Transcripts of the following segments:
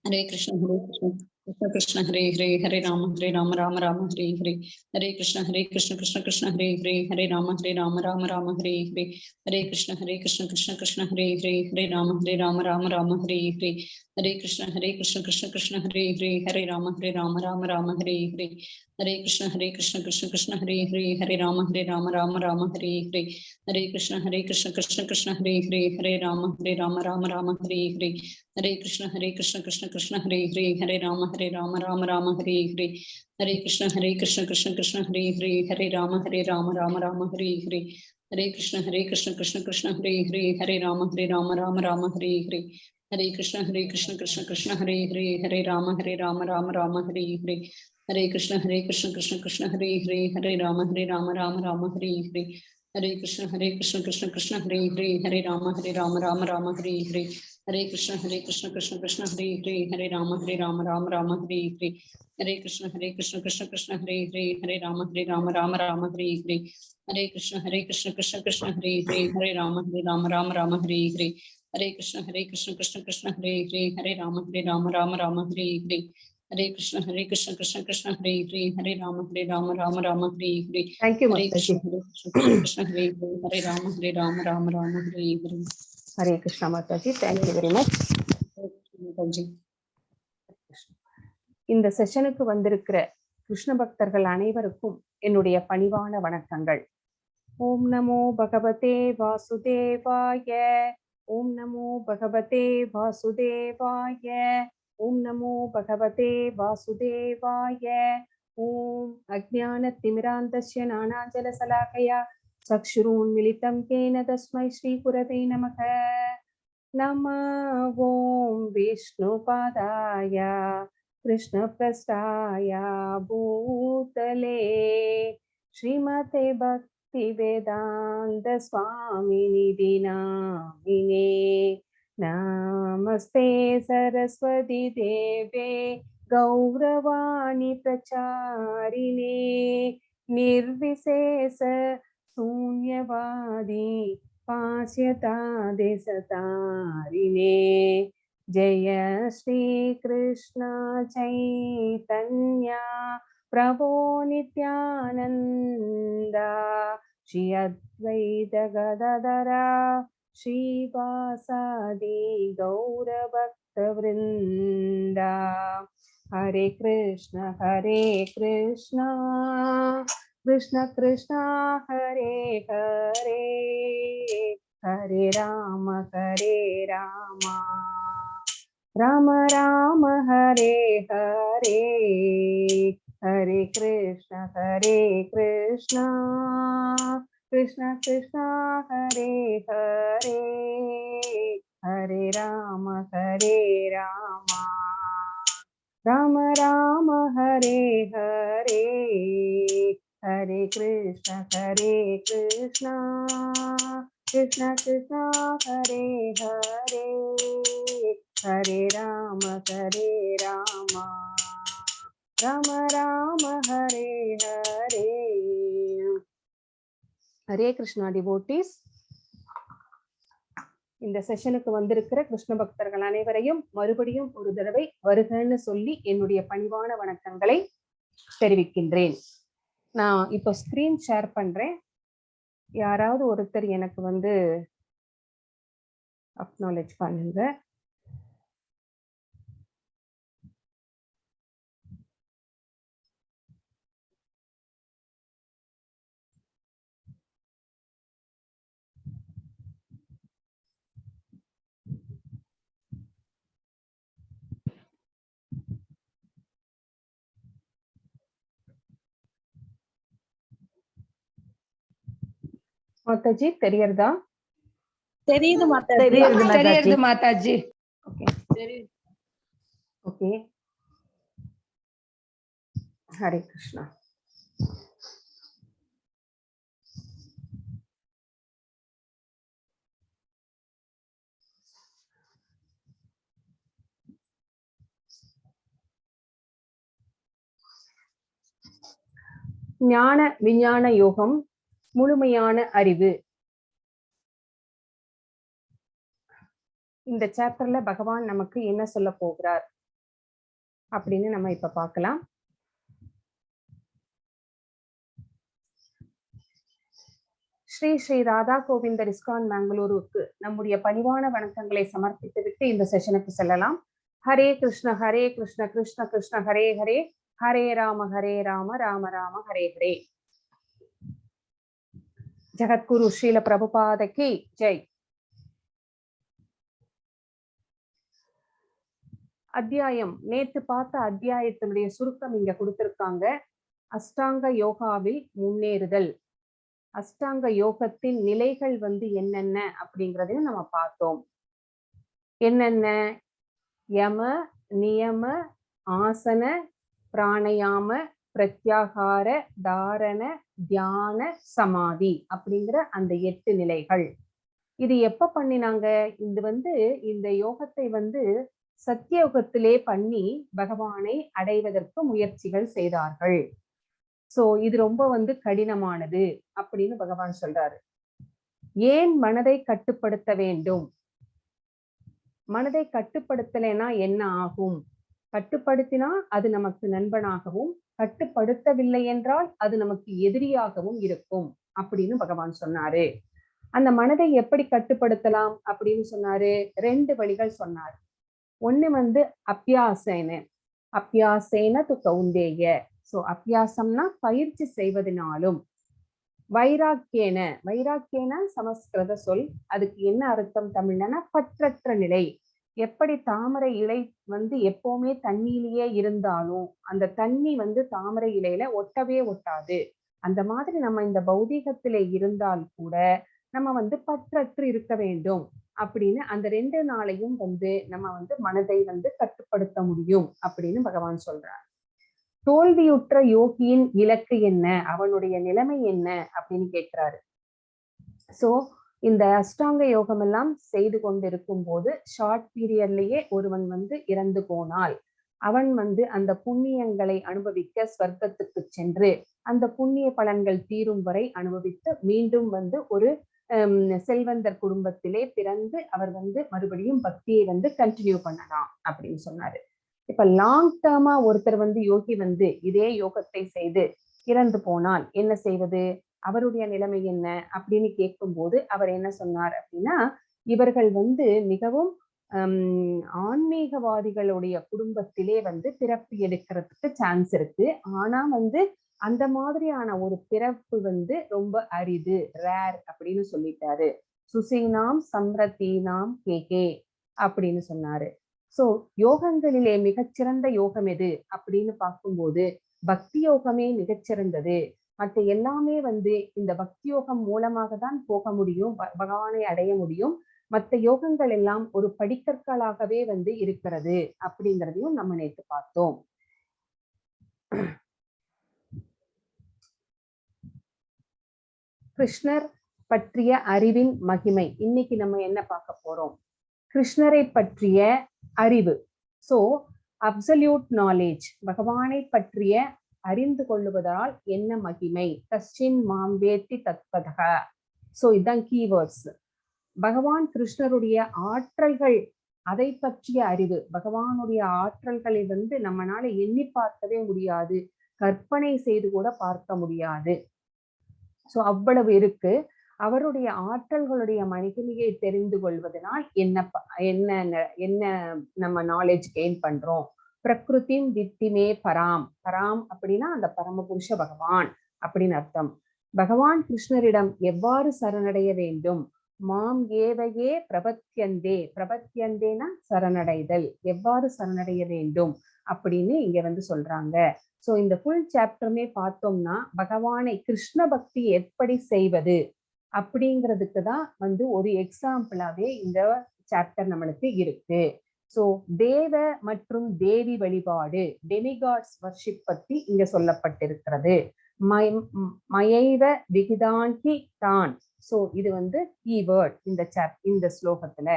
Hare Krishna Krishna Krishna Hare Hare Hare Ram Ram Ram Hare Hare Hare Krishna Krishna Krishna Hare Hare Ram Ram Ram Hare Hare Krishna Krishna Krishna Hare Hare Ram Ram Hare Hare Krishna Krishna Hare Ram Ram Hare Krishna Krishna Hare Ram Hare Krishna Krishna Hare Ram Hare Krishna Krishna Hare Ram Hare Krishna Krishna Hare Ram Hare Krishna Krishna Hare Ram Hare Krishna Krishna Hare Ram Hare Krishna Krishna Krishna Hare Ram Hare Krishna Krishna Hare Ram Hare Krishna Krishna Krishna Hare Ram Hare Krishna Krishna Krishna Hare Ram Hare Krishna Krishna Krishna Hare Ram Hare Krishna Krishna Krishna Hare Ram Hare Krishna Krishna Krishna Hare Ram Hare Thank you, Hare Mataji. Krishna Krishna Hare Ram Hare Hare Krishna, Mataji. Thank you very much. இந்த செஷனுக்கு வந்திருக்கிற கிருஷ்ண பக்தர்கள் அனைவருக்கும் என்னுடைய பணிவான வணக்கங்கள். ஓம் நமோ பகவதே வாசுதேவாய. ஓம் நமோ பகவதே வாசுதேவாய. ஓம் நமோ பகவதே வாசுதேவாய. ஓம் அஜ்ஞானதிமிராந்தஸ்ய ஞானாஞ்சலசலாகயா சக்ஷுருன்மிலிதம் கேன தஸ்மை ஸ்ரீகுரவே நமக. नमः ओं विष्णुपादाय कृष्णप्रस्थाय भूतले श्रीमते भक्तिवेदान्त स्वामिनिधि नामिने। नमस्ते सरस्वती देवे गौरवाणी प्रचारिणे निर्विशेष शून्यवादी पास्यता देशतारिणे। जय श्री कृष्ण चैतन्य प्रभो नित्यानंद श्री अद्वैत गदाधर श्रीवासादि गौर भक्त वृंद। हरे कृष्ण कृष्ण कृष्ण हरे हरे हरे राम राम राम हरे हरे हरे कृष्ण कृष्ण कृष्ण हरे हरे हरे राम राम राम हरे हरे हरे कृष्ण कृष्ण कृष्ण हरे हरे हरे राम राम हरे हरे. हरे कृष्णा डिवोटीஸ், இந்த செஷனுக்கு வந்திருக்கிற கிருஷ்ண பக்தர்கள் அனைவரையும் மறுபடியும் ஒரு தடவை வருகன்னு சொல்லி என்னுடைய பணிவான வணக்கங்களை தெரிவிக்கின்றேன். நான் இப்போ ஸ்கிரீன் ஷேர் பண்றேன். யாராவது ஒருத்தர் எனக்கு அக்னாலேஜ் பண்ணுங்க. மாதாஜி தெரியறதா? தெரியுது மாதாஜி. தெரியுது மாதாஜி. Okay okay. ஹரே கிருஷ்ணா. ஞான விஞ்ஞான யோகம், முழுமையான அறிவு. இந்த சாப்டர்ல பகவான் நமக்கு என்ன சொல்ல போகிறார் அப்படின்னு நம்ம இப்ப பார்க்கலாம். ஸ்ரீ ஸ்ரீ ராதா கோவிந்தர் இஸ்கான் பெங்களூருக்கு நம்முடைய பணிவான வணக்கங்களை சமர்ப்பித்து விட்டு இந்த செஷனுக்கு செல்லலாம். ஹரே கிருஷ்ண கிருஷ்ண கிருஷ்ண ஹரே ஹரே, ஹரே ராம ராம ராம ஹரே ஹரே. ஜகத்குரு ஸ்ரீல பிரபுபாதகி ஜெய். அத்தியாயம் நேற்று பார்த்த அத்தியாயத்தினுடைய சுருக்கம் இங்க கொடுத்திருக்காங்க. அஷ்டாங்க யோகாவில் முன்னேறுதல், அஷ்டாங்க யோகத்தின் நிலைகள் என்னென்ன அப்படிங்கறதையும் நம்ம பார்த்தோம். என்னென்ன? யம, நியம, ஆசன, பிராணயாம, பிரத்யாகார, தாரண, தியான, சமாதி அப்படிங்கிற அந்த 8 நிலைகள். இது எப்ப பண்ணினாங்க? இது இந்த யோகத்தை சத்தியோகத்திலே பண்ணி பகவானை அடைவதற்கு முயற்சிகள் செய்தார்கள். சோ இது ரொம்ப கடினமானது அப்படின்னு பகவான் சொல்றாரு. ஏன் மனதை கட்டுப்படுத்த வேண்டும்? மனதை கட்டுப்படுத்தலைன்னா என்ன ஆகும்? கட்டுப்படுத்தினா அது நமக்கு நண்பனாகவும், கட்டுப்படுத்தவில்லை என்றால் அது நமக்கு எதிரியாகவும் இருக்கும் அப்படின்னு பகவான் சொன்னாரு. அந்த மனதை எப்படி கட்டுப்படுத்தலாம் அப்படின்னு சொன்னாரு. 2 வழிகள் சொன்னார். ஒண்ணு அபியாசேன, அபியாசேன து கௌந்தேய. சோ அபியாசம்னா பயிற்சி செய்வதனாலும், வைராக்கியன, வைராக்கியன சமஸ்கிருத சொல், அதுக்கு என்ன அர்த்தம் தமிழ்னா பற்றற்ற நிலை. எப்படி தாமரை இலை எப்பவுமே தண்ணியிலேயே இருந்தாலும் அந்த தண்ணி தாமரை இலையில ஒட்டவே ஒட்டாது. அந்த மாதிரி நம்ம இந்த பௌதீகத்திலே இருந்தால் கூட நம்ம பற்றற்று இருக்க வேண்டும் அப்படின்னு அந்த 2 நாளையும் நம்ம மனதை கட்டுப்படுத்த முடியும் அப்படின்னு பகவான் சொல்றார். தோல்வியுற்ற யோகியின் இலக்கு என்ன, அவனுடைய நிலைமை என்ன அப்படின்னு கேட்கிறாரு. சோ இந்த அஷ்டாங்க யோகம் எல்லாம் செய்து கொண்டிருக்கும் போது ஷார்ட் பீரியட்லயே ஒருவன் இறந்து போனால் அவன் அந்த புண்ணியங்களை அனுபவிக்க ஸ்வர்க்கத்துக்கு சென்று அந்த புண்ணிய பலன்கள் தீரும் வரை அனுபவித்து மீண்டும் ஒரு செல்வந்தர் குடும்பத்திலே பிறந்து அவர் மறுபடியும் பக்தியை கண்டினியூ பண்ணலாம் அப்படின்னு சொன்னாரு. இப்ப லாங் டேர்மா ஒருத்தர் யோகி இதே யோகத்தை செய்து இறந்து போனால் என்ன செய்வது, அவருடைய நிலைமை என்ன அப்படின்னு கேட்கும் போது அவர் என்ன சொன்னார் அப்படின்னா, இவர்கள் மிகவும் ஆன்மீகவாதிகளுடைய குடும்பத்திலே பிறப்பு எடுக்கிறதுக்கு சான்ஸ் இருக்கு. ஆனா அந்த மாதிரியான ஒரு பிறப்பு ரொம்ப அரிது, ரேர் அப்படின்னு சொல்லிட்டாரு. சுசீனாம் சம்ரதீனாம் கேகே அப்படின்னு சொன்னாரு. சோ யோகங்களிலே மிகச்சிறந்த யோகம் எது அப்படின்னு பார்க்கும்போது பக்தி யோகமே மிகச்சிறந்தது. மற்ற எல்லாமே இந்த பக்தி யோகம் மூலமாக தான் போக முடியும், பகவானை அடைய முடியும். மற்ற யோகங்கள் எல்லாம் ஒரு படிக்கற்களாகவே இருக்கிறது அப்படிங்கிறதையும் நம்ம நேற்று பார்த்தோம். கிருஷ்ணர் பற்றிய அறிவின் மகிமை. இன்னைக்கு நம்ம என்ன பார்க்க போறோம்? கிருஷ்ணரை பற்றிய அறிவு. சோ அப்சல்யூட் நாலேஜ், பகவானை பற்றிய அறிந்து கொள்ளுவதால் என்ன மகிமை. கஷ்டின் மாம்பேத்தி தத்வதக. சோ இதுதான் கீவேர்ட்ஸ். பகவான் கிருஷ்ணருடைய ஆற்றல்கள், அதை பற்றிய அறிவு. பகவானுடைய ஆற்றல்களை நம்மளால எண்ணி பார்க்கவே முடியாது, கற்பனை செய்து கூட பார்க்க முடியாது. சோ அவ்வளவு இருக்கு. அவருடைய ஆற்றல்களுடைய மகிமையை தெரிந்து கொள்வதனால் என்ன நம்ம நாலேஜ் கெயின் பண்றோம். பிரகிருதிம் வித்திமே பராம். பராம் அப்படின்னா அந்த பரமபுருஷ பகவான் அப்படின்னு அர்த்தம். பகவான் கிருஷ்ணரிடம் எவ்வாறு சரணடைய வேண்டும்? மாம் ஏவையே பிரபத்யந்தே. பிரபத்யந்தேனா சரணடைதல், எவ்வாறு சரணடைய வேண்டும் அப்படின்னு இங்க சொல்றாங்க. சோ இந்த ஃபுல் சாப்டருமே பார்த்தோம்னா பகவானை கிருஷ்ண பக்தி எப்படி செய்வது அப்படிங்கிறதுக்கு தான் ஒரு எக்ஸாம்பிளாவே இந்த சாப்டர் நம்மளுக்கு இருக்கு. சோ தேவ மற்றும் தேவி வழிபாடு, டெமிகாட்ஸ் வர்ஷிப் பத்தி இங்க சொல்லப்பட்டிருக்கிறது. மயைவ விகிதாங்கி தான். சோ இது கீவேர்ட் இந்த ஸ்லோகத்துல.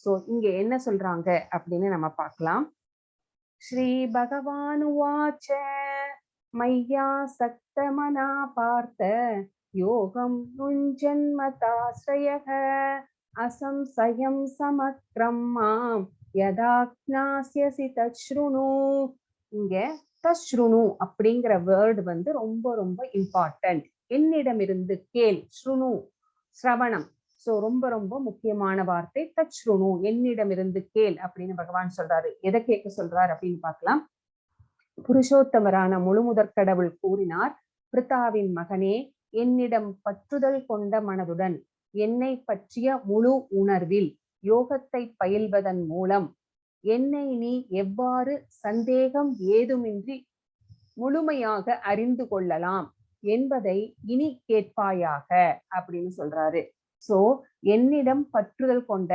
சோ இங்க என்ன சொல்றாங்க அப்படின்னு நம்ம பார்க்கலாம். ஸ்ரீ பகவானுவாச்ச மையா சக்தமனா பார்த்த யோகம் நுஞ்சன்மதாஸ்ரயக அசம்சயம் சமக்ரம் மாம் யதா ஞாஸ்யசி தச்ருணு. இங்க தஸ்ருணு அப்படிங்கிற வேர்டு வந்து ரொம்ப ரொம்ப இம்பார்ட்டன்ட். என்னிடமிருந்து கேள், ஸ்ருணு சிரவணம். சோ ரொம்ப ரொம்ப முக்கியமான வார்த்தை தச்ருணு, என்னிடமிருந்து கேள் அப்படின்னு பகவான் சொல்றாரு. எதை கேட்க சொல்றாரு அப்படின்னு பார்க்கலாம். புருஷோத்தமரான முழுமுதற் கடவுள் கூறினார், பிரித்தாவின் மகனே, என்னிடம் பற்றுதல் கொண்ட மனதுடன் என்னை பற்றிய முழு உணர்வில் யோகத்தை பயில்வதன் மூலம் என்னை நீ எவ்வாறு சந்தேகம் ஏதுமின்றி முழுமையாக அறிந்து கொள்ளலாம் என்பதை இனி கேட்பாயாக அப்படின்னு சொல்றாரு. சோ என்னிடம் பற்றுதல் கொண்ட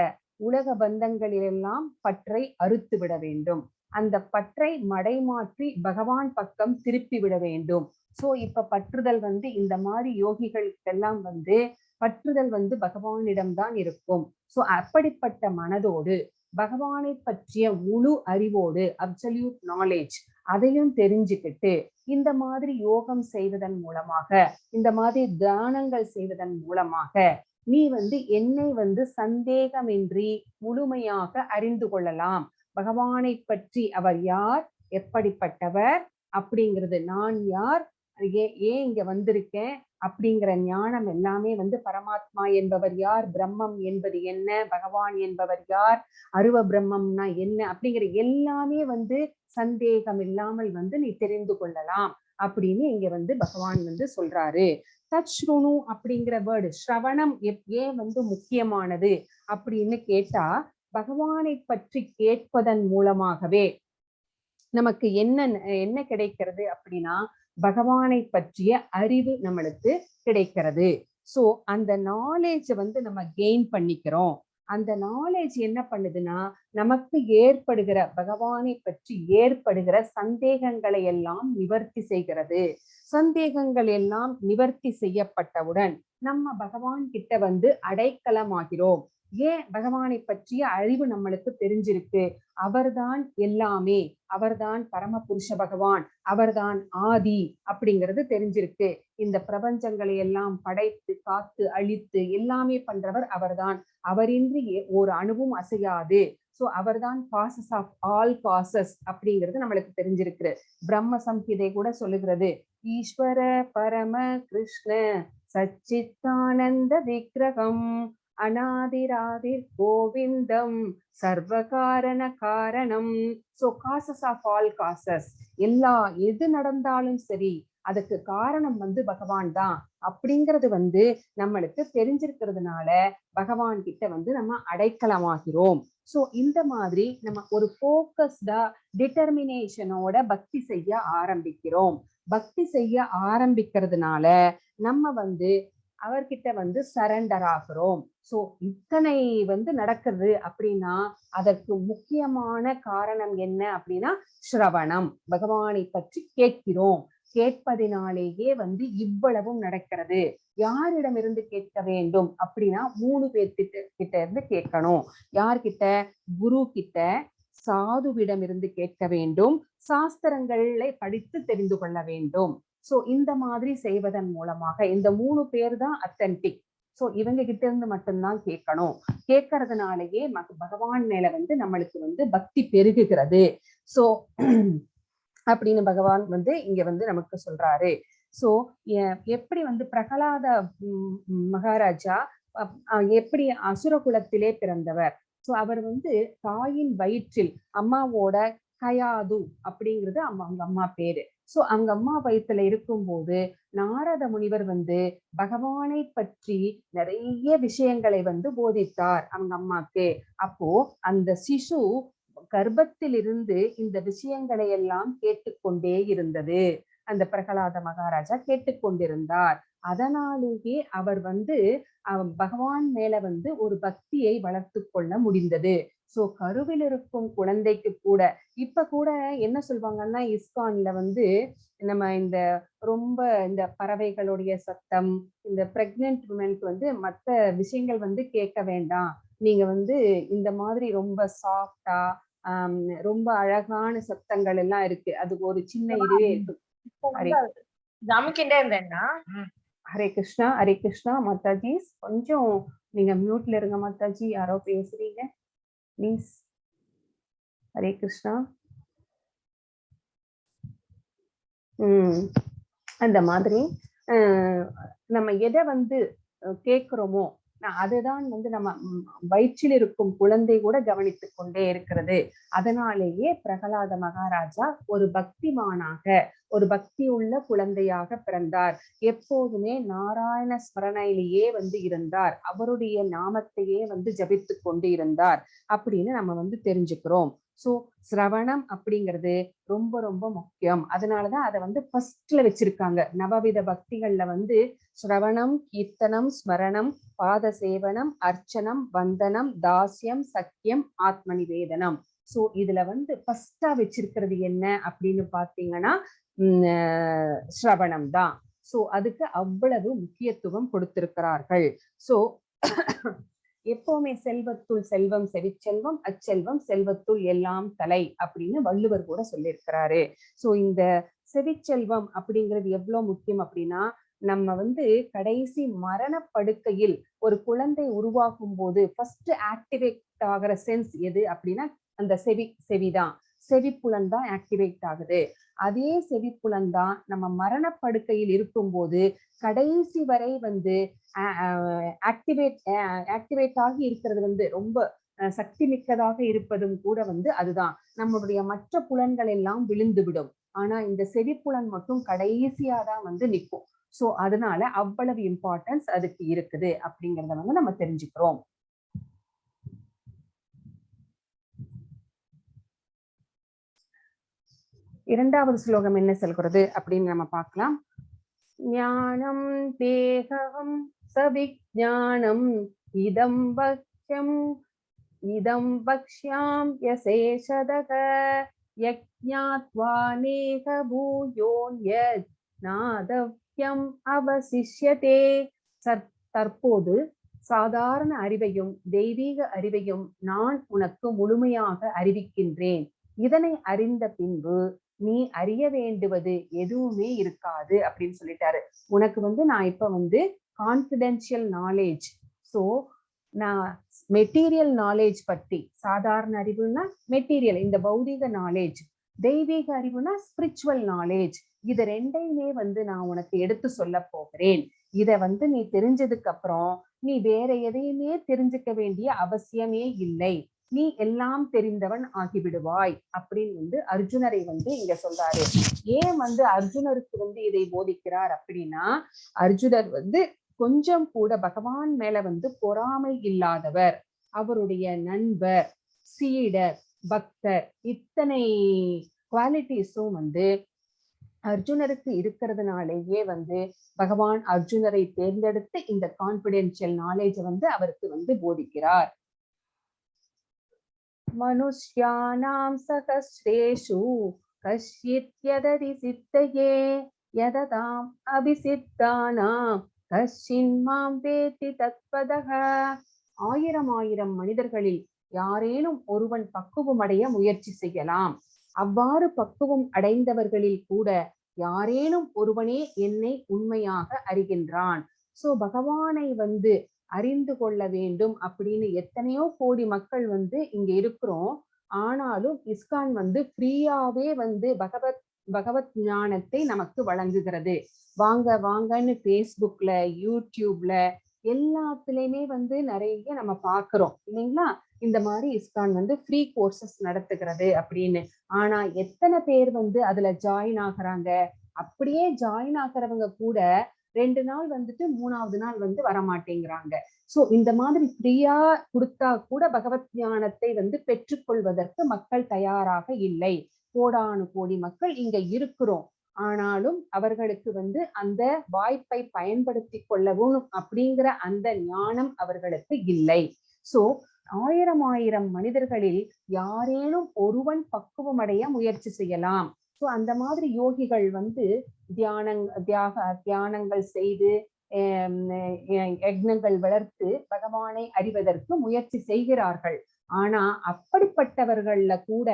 உலக பந்தங்களிலெல்லாம் பற்றை அறுத்து விட வேண்டும். அந்த பற்றை மடைமாற்றி பகவான் பக்கம் திருப்பி விட வேண்டும். சோ இப்ப பற்றுதல் வந்து இந்த மாதிரி யோகிகளுக்கெல்லாம் வந்து பற்றுதல் வந்து பகவானிடம்தான் இருக்கும். சோ அப்படிப்பட்ட மனதோடு பகவானை பற்றிய முழு அறிவோடு அப்சல்யூட் நாலேஜ் அதையும் தெரிஞ்சுக்கிட்டு இந்த மாதிரி யோகம் செய்வதன் மூலமாக, இந்த மாதிரி தியானங்கள் செய்வதன் மூலமாக நீ வந்து என்னை வந்து சந்தேகமின்றி முழுமையாக அறிந்து கொள்ளலாம். பகவானை பற்றி அவர் யார், எப்படிப்பட்டவர் அப்படிங்கிறது, நான் யார், ஏன் இங்க வந்திருக்கேன் அப்படிங்கிற ஞானம் எல்லாமே வந்து பரமாத்மா என்பவர் யார், பிரம்மம் என்பது என்ன, பகவான் என்பவர் யார், அருவ பிரம்மம்னா என்ன அப்படிங்கிற எல்லாமே வந்து சந்தேகம் இல்லாமல் வந்து நீ தெரிந்து கொள்ளலாம் அப்படின்னு இங்க வந்து பகவான் வந்து சொல்றாரு. தச்ருணு அப்படிங்கிற வேர்டு ஸ்ரவணம் ஏன் வந்து முக்கியமானது அப்படின்னு கேட்டா, பகவானை பற்றி கேட்பதன் மூலமாகவே நமக்கு என்ன கிடைக்கிறது அப்படின்னா, பகவானை பற்றிய அறிவு நம்மளுக்கு கிடைக்கிறது. சோ அந்த நாலேஜ் வந்து நம்ம கெயின் பண்ணிக்கிறோம். அந்த நாலேஜ் என்ன பண்ணுதுன்னா, நமக்கு ஏற்படுகிற பகவானை பற்றி ஏற்படுகிற சந்தேகங்களை எல்லாம் நிவர்த்தி செய்கிறது. சந்தேகங்கள் எல்லாம் நிவர்த்தி செய்யப்பட்டவுடன் நம்ம பகவான் கிட்ட வந்து அடைக்கலமாகிறோம். ஏன் பகவானை பற்றிய அறிவு நம்மளுக்கு தெரிஞ்சிருக்கு. அவர்தான் எல்லாமே, அவர்தான் பரமபுருஷ பகவான், அவர்தான் ஆதி அப்படிங்கிறது தெரிஞ்சிருக்கு. இந்த பிரபஞ்சங்களை எல்லாம் படைத்து காத்து அழித்து எல்லாமே பண்றவர் அவர்தான். அவரின்றி ஒரு அணுவும் அசையாது. சோ அவர்தான் காசஸ் ஆஃப் ஆல் காசஸ் அப்படிங்கிறது நம்மளுக்கு தெரிஞ்சிருக்கு. பிரம்ம சம்ஹிதை கூட சொல்லுகிறது, ஈஸ்வர பரம கிருஷ்ண சச்சித்தானந்த விக்கிரகம் அநாதிராதிர் கோவிந்தம் சர்வகாரண காரணம். So causes of all causes, எல்லா எது நடந்தாலும் சரி அதுக்கு காரணம் வந்து பகவான் தான் அப்படிங்கிறது வந்து நம்மளுக்கு தெரிஞ்சிருக்கிறதுனால பகவான் கிட்ட வந்து நம்ம அடைக்கலமாகிறோம். சோ இந்த மாதிரி நம்ம ஒரு போக்கஸ்டா டிட்டர்மினேஷனோட பக்தி செய்ய ஆரம்பிக்கிறோம். பக்தி செய்ய ஆரம்பிக்கிறதுனால நம்ம வந்து அவர்கிட்ட வந்து சரண்டர் ஆகிறோம். சோ இத்தனை வந்து நடக்குது அப்படின்னா அதற்கு முக்கியமான காரணம் என்ன அப்படின்னா ஸ்ரவணம், பகவானை பற்றி கேட்கிறோம். கேட்பதினாலேயே வந்து இவ்வளவும் நடக்கிறது. யாரிடமிருந்து கேட்க வேண்டும் அப்படின்னா 3 பேர்கிட்ட இருந்து கேட்கணும். யார்கிட்ட? குரு கிட்ட, சாதுவிடம் இருந்து கேட்க வேண்டும், சாஸ்திரங்களை படித்து தெரிந்து கொள்ள வேண்டும். சோ இந்த மாதிரி செய்வதன் மூலமாக இந்த 3 பேர் தான் அத்தன்டிக். சோ இவங்க கிட்ட இருந்து மட்டும்தான் கேட்கணும். கேட்கறதுனாலயே பகவான் மேல வந்து நம்மளுக்கு வந்து பக்தி பெருகுகிறது. சோ அப்படின்னு பகவான் வந்து இங்க வந்து நமக்கு சொல்றாரு. சோ எப்படி வந்து பிரகலாத மகாராஜா எப்படி அசுர குலத்திலே பிறந்தவர். சோ அவர் வந்து தாயின் வயிற்றில் அம்மாவோட கயாது அப்படிங்கிறது அவங்க அம்மா பேரு. சோ அவங்க அம்மா வயிற்றுல இருக்கும்போது நாரத முனிவர் வந்து பகவானை பற்றி நிறைய விஷயங்களை வந்து போதித்தார் அவங்க அம்மாக்கு. அப்போ அந்த சிசு கர்ப்பத்தில் இருந்து இந்த விஷயங்களை எல்லாம் கேட்டுக்கொண்டே இருந்தது. அந்த பிரகலாத மகாராஜா கேட்டுக்கொண்டிருந்தார். அதனாலேயே அவர் வந்து பகவான் மேல வந்து ஒரு பக்தியை வளர்த்து கொள்ள முடிந்தது. சோ கருவில் இருக்கும் குழந்தைக்கு கூட இப்ப கூட என்ன சொல்வாங்கன்னா, இஸ்கான்ல வந்து நம்ம இந்த ரொம்ப இந்த பறவைகளுடைய சத்தம், இந்த பிரெக்னென்ட் உமனுக்கு வந்து மற்ற விஷயங்கள் வந்து கேட்க வேண்டாம், நீங்க வந்து இந்த மாதிரி ரொம்ப சாஃப்டா ரொம்ப அழகான சத்தங்கள் எல்லாம் இருக்கு, அதுக்கு ஒரு சின்ன இதுவே இருக்கு. ஹரே கிருஷ்ணா, ஹரே கிருஷ்ணா. மாதாஜி கொஞ்சம் நீங்க மியூட்ல இருங்க மாதாஜி, யாரோ பேசுறீங்க ப்ளீஸ். ஹரே கிருஷ்ணா. அந்த மாதிரி நம்ம எதை வந்து கேட்கிறோமோ அதுதான் வந்து நம்ம வயிற்றில் இருக்கும் குழந்தை கூட கவனித்துக் கொண்டே இருக்கிறது. அதனாலேயே பிரகலாத மகாராஜா ஒரு பக்திமானாக, ஒரு பக்தி உள்ள குழந்தையாக பிறந்தார். எப்போதுமே நாராயண ஸ்மரணையிலேயே வந்து இருந்தார். அவருடைய நாமத்தையே வந்து ஜபித்து கொண்டு இருந்தார் அப்படின்னு நம்ம வந்து தெரிஞ்சுக்கிறோம். சோ சிரவணம் அப்படிங்கிறது ரொம்ப ரொம்ப முக்கியம். அதனாலதான் அதை வந்து ஃபர்ஸ்ட்ல வச்சிருக்காங்க. நவவித பக்திகள்ல வந்து சிரவணம், கீர்த்தனம், ஸ்மரணம், பாத சேவனம், அர்ச்சனம், வந்தனம், தாஸ்யம், சக்கியம், ஆத்ம நிவேதனம். சோ இதுல வந்து ஃபர்ஸ்டா வச்சிருக்கிறது என்ன அப்படின்னு பாத்தீங்கன்னா சிரவணம் தான். சோ அதுக்கு அவ்வளவு முக்கியத்துவம் கொடுத்திருக்கிறார்கள். சோ எப்பவுமே செல்வத்துள் செல்வம் செவிச்செல்வம், அச்செல்வம் செல்வத்துள் எல்லாம் தலை அப்படின்னு வள்ளுவர் கூட சொல்லியிருக்கிறாரு. சோ இந்த செவிச்செல்வம் அப்படிங்கிறது எவ்வளவு முக்கியம் அப்படின்னா, நம்ம வந்து கடைசி மரணப்படுக்கையில் ஒரு குழந்தை உருவாக்கும் போது ஃபர்ஸ்ட் ஆக்டிவேட் ஆகிற சென்ஸ் எது அப்படின்னா அந்த செவிதான். செவிப்புலன் தான் ஆக்டிவேட் ஆகுது. அதே செவிப்புலன் தான் நம்ம மரணப்படுக்கையில் இருக்கும்போது கடைசி வரை வந்து ஆக்டிவேட் ஆகி இருக்கிறது வந்து ரொம்ப சக்தி மிக்கதாக இருப்பதும் கூட வந்து அதுதான். நம்மளுடைய மற்ற புலன்கள் எல்லாம் விழுந்து விடும். ஆனா இந்த செவிப்புலன் மட்டும் கடைசியா தான் வந்து நிற்கும். சோ அதனால அவ்வளவு இம்பார்ட்டன்ஸ் அதுக்கு இருக்குது அப்படிங்கறத வந்து நம்ம தெரிஞ்சுக்கிறோம். இரண்டாவது ஸ்லோகம் என்ன சொல்கிறது அப்படின்னு நம்ம பார்க்கலாம். ஞானம் தேகம் சவிஞானம் இதம் வக்ஷ்யாம் யசேஷதக யக்ஞாத்வா நேக பூயோன்யத் நாதவ்யம் அவசிஷ்யதே. தற்போது சாதாரண அறிவையும் தெய்வீக அறிவையும் நான் உனக்கு முழுமையாக அறிவிக்கின்றேன். இதனை அறிந்த பின்பு நீ அறிய வேண்டுவது எதுவுமே இருக்காது அப்படின்னு சொல்லிட்டாரு. உனக்கு வந்து நான் இப்ப வந்து கான்பிடென்ஷியல் நாலேஜ், சோ நான் மெட்டீரியல் நாலேஜ் பற்றி, சாதாரண அறிவுனா மெட்டீரியல் இந்த பௌதிக நாலேஜ், தெய்வீக அறிவுனா ஸ்பிரிச்சுவல் நாலேஜ், இது ரெண்டையுமே வந்து நான் உனக்கு எடுத்து சொல்ல போகிறேன். இத வந்து நீ தெரிஞ்சதுக்கு அப்புறம் நீ வேற எதையுமே தெரிஞ்சுக்க வேண்டிய அவசியமே இல்லை. நீ எல்லாம் தெரிந்தவன் ஆகிவிடுவாய் அப்படின்னு வந்து அர்ஜுனரை வந்து இங்க சொல்றாரு. ஏன் வந்து அர்ஜுனருக்கு வந்து இதை போதிக்கிறார் அப்படின்னா, அர்ஜுனர் வந்து கொஞ்சம் கூட பகவான் மேல வந்து பொறாமை இல்லாதவர், அவருடைய நண்பர், சீடர், பக்தர், இத்தனை குவாலிட்டிஸும் வந்து அர்ஜுனருக்கு இருக்கிறதுனாலேயே வந்து பகவான் அர்ஜுனரை தேர்ந்தெடுத்து இந்த கான்பிடென்ஷியல் நாலேஜை வந்து அவருக்கு வந்து போதிக்கிறார். மனுஷ்யானாம் சகஸ்ரேஷு கஷ்யித்யததி சித்தயே யததாம் அபிசித்தானாம் கஷ்சின் மாம் வேதி தத்வதஹ. ஆயிரம் மனிதர்களில் யாரேனும் ஒருவன் பக்குவம் அடைய முயற்சி செய்யலாம். அவ்வாறு பக்குவம் அடைந்தவர்களில் கூட யாரேனும் ஒருவனே என்னை உண்மையாக அறிகின்றான். சோ பகவானை வந்து அறிந்து கொள்ள வேண்டும் அப்படின்னு எத்தனையோ கோடி மக்கள் வந்து இங்க இருக்கிறோம். ஆனாலும் இஸ்கான் வந்து ஃப்ரீயாவே வந்து பகவத் ஞானத்தை நமக்கு வழங்குகிறது. வாங்கன்னு பேஸ்புக்ல, யூடியூப்ல எல்லாத்துலயுமே வந்து நிறைய நம்ம பாக்குறோம் இல்லைங்களா? இந்த மாதிரி இஸ்கான் வந்து ஃப்ரீ கோர்சஸ் நடத்துகிறது அப்படின்னு. ஆனா எத்தனை பேர் வந்து அதுல ஜாயின் ஆகுறாங்க? அப்படியே ஜாயின் ஆகுறவங்க கூட 2 நாள் வந்துட்டு 3ஆவது நாள் வந்து வரமாட்டேங்கிறாங்க. சோ இந்த மாதிரி ஃப்ரீயா கொடுத்தா கூட பகவத் ஞானத்தை வந்து பெற்றுக்கொள்வதற்கு மக்கள் தயாராக இல்லை. கோடானு கோடி மக்கள் இங்க இருக்கிறோம். ஆனாலும் அவர்களுக்கு வந்து அந்த வாய்ப்பை பயன்படுத்தி கொள்ளவும் அப்படிங்கிற அந்த ஞானம் அவர்களுக்கு இல்லை. சோ ஆயிரம் மனிதர்களில் யாரேனும் ஒருவன் பக்குவம் அடைய முயற்சி செய்யலாம். சோ அந்த மாதிரி யோகிகள் வந்து தியானங்கள் செய்து யக்னங்கள் வளர்த்து பகவானை அறிவதற்கு முயற்சி செய்கிறார்கள். ஆனா அப்படிப்பட்டவர்கள்ல கூட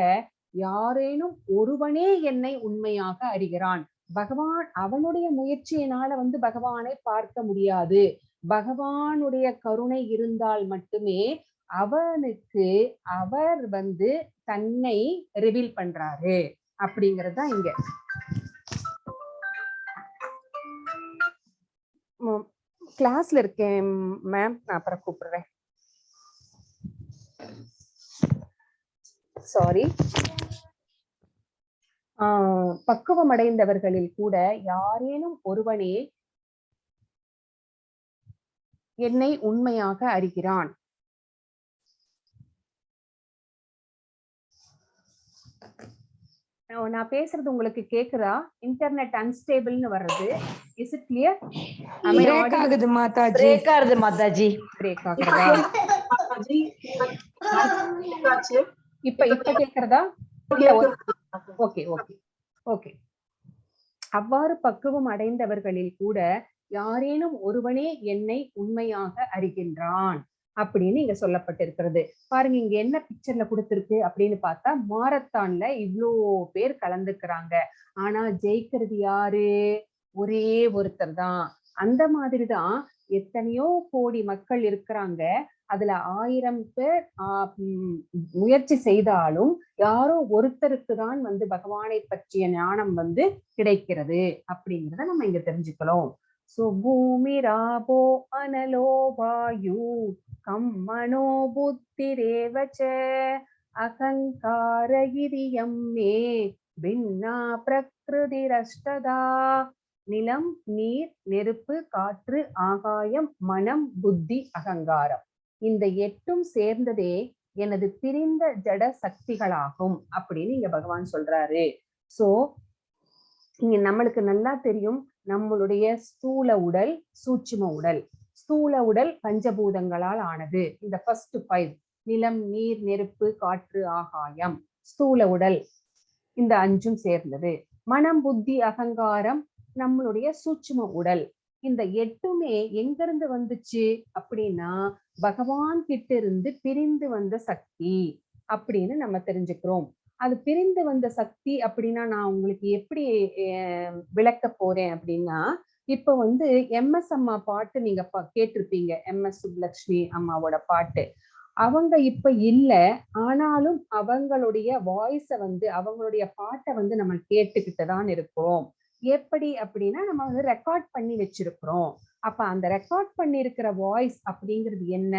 யாரேனும் ஒருவனே என்னை உண்மையாக அறிகிறான். பகவான் அவனுடைய முயற்சியினால வந்து பகவானை பார்க்க முடியாது. பகவானுடைய கருணை இருந்தால் மட்டுமே அவனுக்கு அவர் வந்து தன்னை ரிவீல் பண்றாரு அப்படிங்கறதுதான் இங்க. கிளாஸ்ல இருக்கேன் மேம், நான் அப்புறம் கூப்பிடுறேன். சாரி. பக்குவம் அடைந்தவர்களில் கூட யாரேனும் ஒருவனே என்னை உண்மையாக அறிகிறான். நான் பேசுறது உங்களுக்கு கேக்குதா? இன்டர்நெட் அன்ஸ்டேபிள்னு வருது. Is it clear? பிரேக் ஆகுது மாதாஜி. பிரேக் ஆகுது மாதாஜி. பிரேக் ஆகுதா? இப்ப கேக்குறதா? Okay okay okay. அவ்வாறு பக்குவம் அடைந்தவர்களில் கூட யாரேனும் ஒருவனே என்னை உண்மையாக அறிகின்றான் அப்படின்னு இங்க சொல்லப்பட்டிருக்கிறது. பாருங்க, இங்க என்ன பிக்சர்ல கொடுத்திருக்கு அப்படின்னு பார்த்தா, மாரத்தான்ல இவ்வளோ பேர் கலந்துக்கிறாங்க. ஆனா ஜெயிக்கிறது யாரு? ஒரே ஒருத்தர் தான். அந்த மாதிரிதான் எத்தனையோ கோடி மக்கள் இருக்கிறாங்க. அதுல 1000 பேர் முயற்சி செய்தாலும் யாரோ ஒருத்தருக்கு தான் பகவானை பற்றிய ஞானம் கிடைக்கிறது அப்படிங்கிறத நம்ம இங்க தெரிஞ்சுக்கலாம். சோ பூமி ராபோ அனலோ வாயு கம்மனோ புத்திரேவச்ச அகங்கார கிரியம் மே பின்னா பிரகிருதிரஷ்டதா. நிலம், நீர், நெருப்பு, காற்று, ஆகாயம், மனம், புத்தி, அகங்காரம், இந்த 8ம் சேர்ந்ததே எனது பிரிந்த ஜட சக்திகளாகும் அப்படின்னு இங்க பகவான் சொல்றாரு. சோ இங்க நம்மளுக்கு நல்லா தெரியும், நம்மளுடைய ஸ்தூல உடல், சூட்சும உடல். ஸ்தூல உடல் பஞ்சபூதங்களால் ஆனது. இந்த ஃபர்ஸ்ட் 5, நிலம், நீர், நெருப்பு, காற்று, ஆகாயம், ஸ்தூல உடல், இந்த 5ம் சேர்ந்தது. மனம், புத்தி, அகங்காரம் நம்மளுடைய சூட்சும உடல். இந்த 8மே எங்கிருந்து வந்துச்சு அப்படின்னா பகவான் கிட்ட இருந்து பிரிந்து வந்த சக்தி அப்படின்னு நம்ம தெரிஞ்சுக்கிறோம். அது பிரிந்து வந்த சக்தி அப்படின்னா நான் உங்களுக்கு எப்படி விளக்க போறேன் அப்படின்னா, இப்ப MS அம்மா பாட்டு நீங்க கேட்டிருப்பீங்க, MS சுப்லட்சுமி அம்மாவோட பாட்டு. அவங்க இப்ப இல்ல, ஆனாலும் அவங்களுடைய வாய்ஸ அவங்களுடைய பாட்டை நம்ம கேட்டுக்கிட்டுதான் இருக்கிறோம். எப்படி அப்படின்னா நம்ம ரெக்கார்ட் பண்ணி வச்சிருக்கிறோம். அப்ப அந்த ரெக்கார்ட் பண்ணி இருக்கிற வாய்ஸ் அப்படிங்கிறது என்ன?